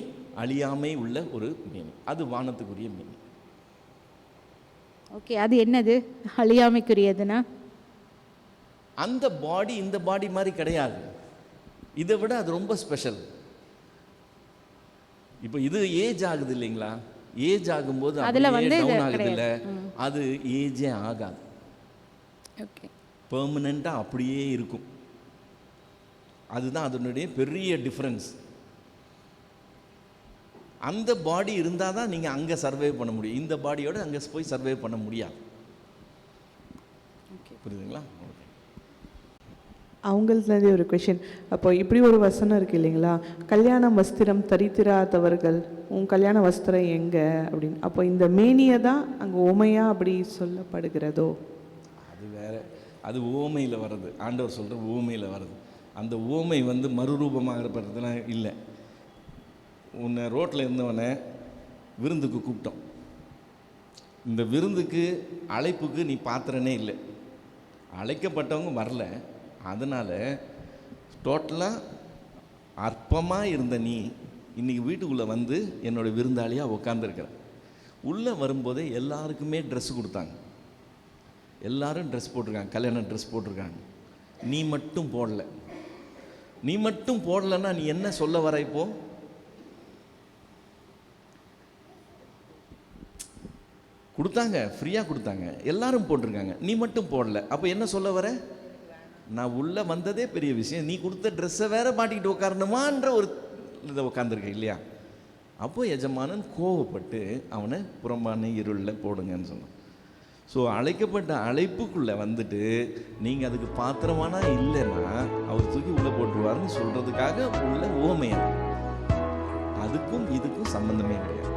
அழியாமை உள்ள ஒரு மேனி, அது வானத்துக்குரிய மேனி. ஓகே, அது என்னது அழியாமைக்குரியதுன்னா? அந்த பாடி இந்த பாடி மாதிரி கிடையாது. இதை விட அது ரொம்ப ஸ்பெஷல். இப்போ இது ஏஜ் ஆகுது இல்லைங்களா? ஏஜ் ஆகும்போது அதில் வந்து டவுன் ஆகுது இல்லை, அது ஏஜே ஆகாது. ஓகே, பெர்மனெண்ட்டாக அப்படியே இருக்கும். அதுதான் அதனுடைய பெரிய டிஃப்ரென்ஸ். அந்த பாடி இருந்தால் தான் நீங்கள் அங்கே சர்வே பண்ண முடியும். இந்த பாடியோடு அங்கே போய் சர்வே பண்ண முடியாது. புரியுதுங்களா? அவங்கள்லேருந்தே ஒரு கொஷின். அப்போ இப்படி ஒரு வசனம் இருக்குது இல்லைங்களா, கல்யாண வஸ்திரம் தரித்திராதவர்கள் உன் கல்யாண வஸ்திரம் எங்கே அப்படின்னு. அப்போ இந்த மேனியை தான் அங்கே ஓமையாக அப்படி சொல்லப்படுகிறதோ? அது வேற, அது ஓமையில் வர்றது. ஆண்டவர் சொல்கிற ஓமையில் வர்றது. அந்த ஓமை வந்து மறுரூபமாகறதுலாம் இல்லை. உன்னை ரோட்டில் இருந்தவனை விருந்துக்கு கூப்பிட்டோம். இந்த விருந்துக்கு அழைப்புக்கு நீ பாத்திரனே இல்லை, அழைக்கப்பட்டவங்க வரல. அதனால் டோட்டலாக அற்பமாக இருந்த நீ இன்றைக்கி வீட்டுக்குள்ளே வந்து என்னோடய விருந்தாளியாக உட்காந்துருக்கிற. உள்ளே வரும்போதே எல்லாருக்குமே ட்ரெஸ் கொடுத்தாங்க. எல்லாரும் ட்ரெஸ் போட்டிருக்காங்க, கல்யாண ட்ரெஸ் போட்டிருக்காங்க. நீ மட்டும் போடல. நீ மட்டும் போடலைன்னா நீ என்ன சொல்ல வர? இப்போ கொடுத்தாங்க, ஃப்ரீயாக கொடுத்தாங்க, எல்லாரும் போட்டிருக்காங்க, நீ மட்டும் போடல. அப்போ என்ன சொல்ல வர? நான் உள்ளே வந்ததே பெரிய விஷயம், நீ கொடுத்த ட்ரெஸ்ஸை வேற மாட்டிக்கிட்டு உட்காரணுமான்ற ஒரு இதை உட்காந்துருக்க இல்லையா? அப்போ எஜமானன் கோவப்பட்டு அவனை புறம்பான இருளில் போடுங்கன்னு சொன்னான். ஸோ அழைக்கப்பட்ட அழைப்புக்குள்ளே வந்துட்டு நீங்கள் அதுக்கு பாத்திரமானா இல்லைன்னா அவர் தூக்கி உள்ளே போட்டுருவாருன்னு சொல்கிறதுக்காக உள்ள ஓமையா. அதுக்கும் இதுக்கும் சம்பந்தமே கிடையாது.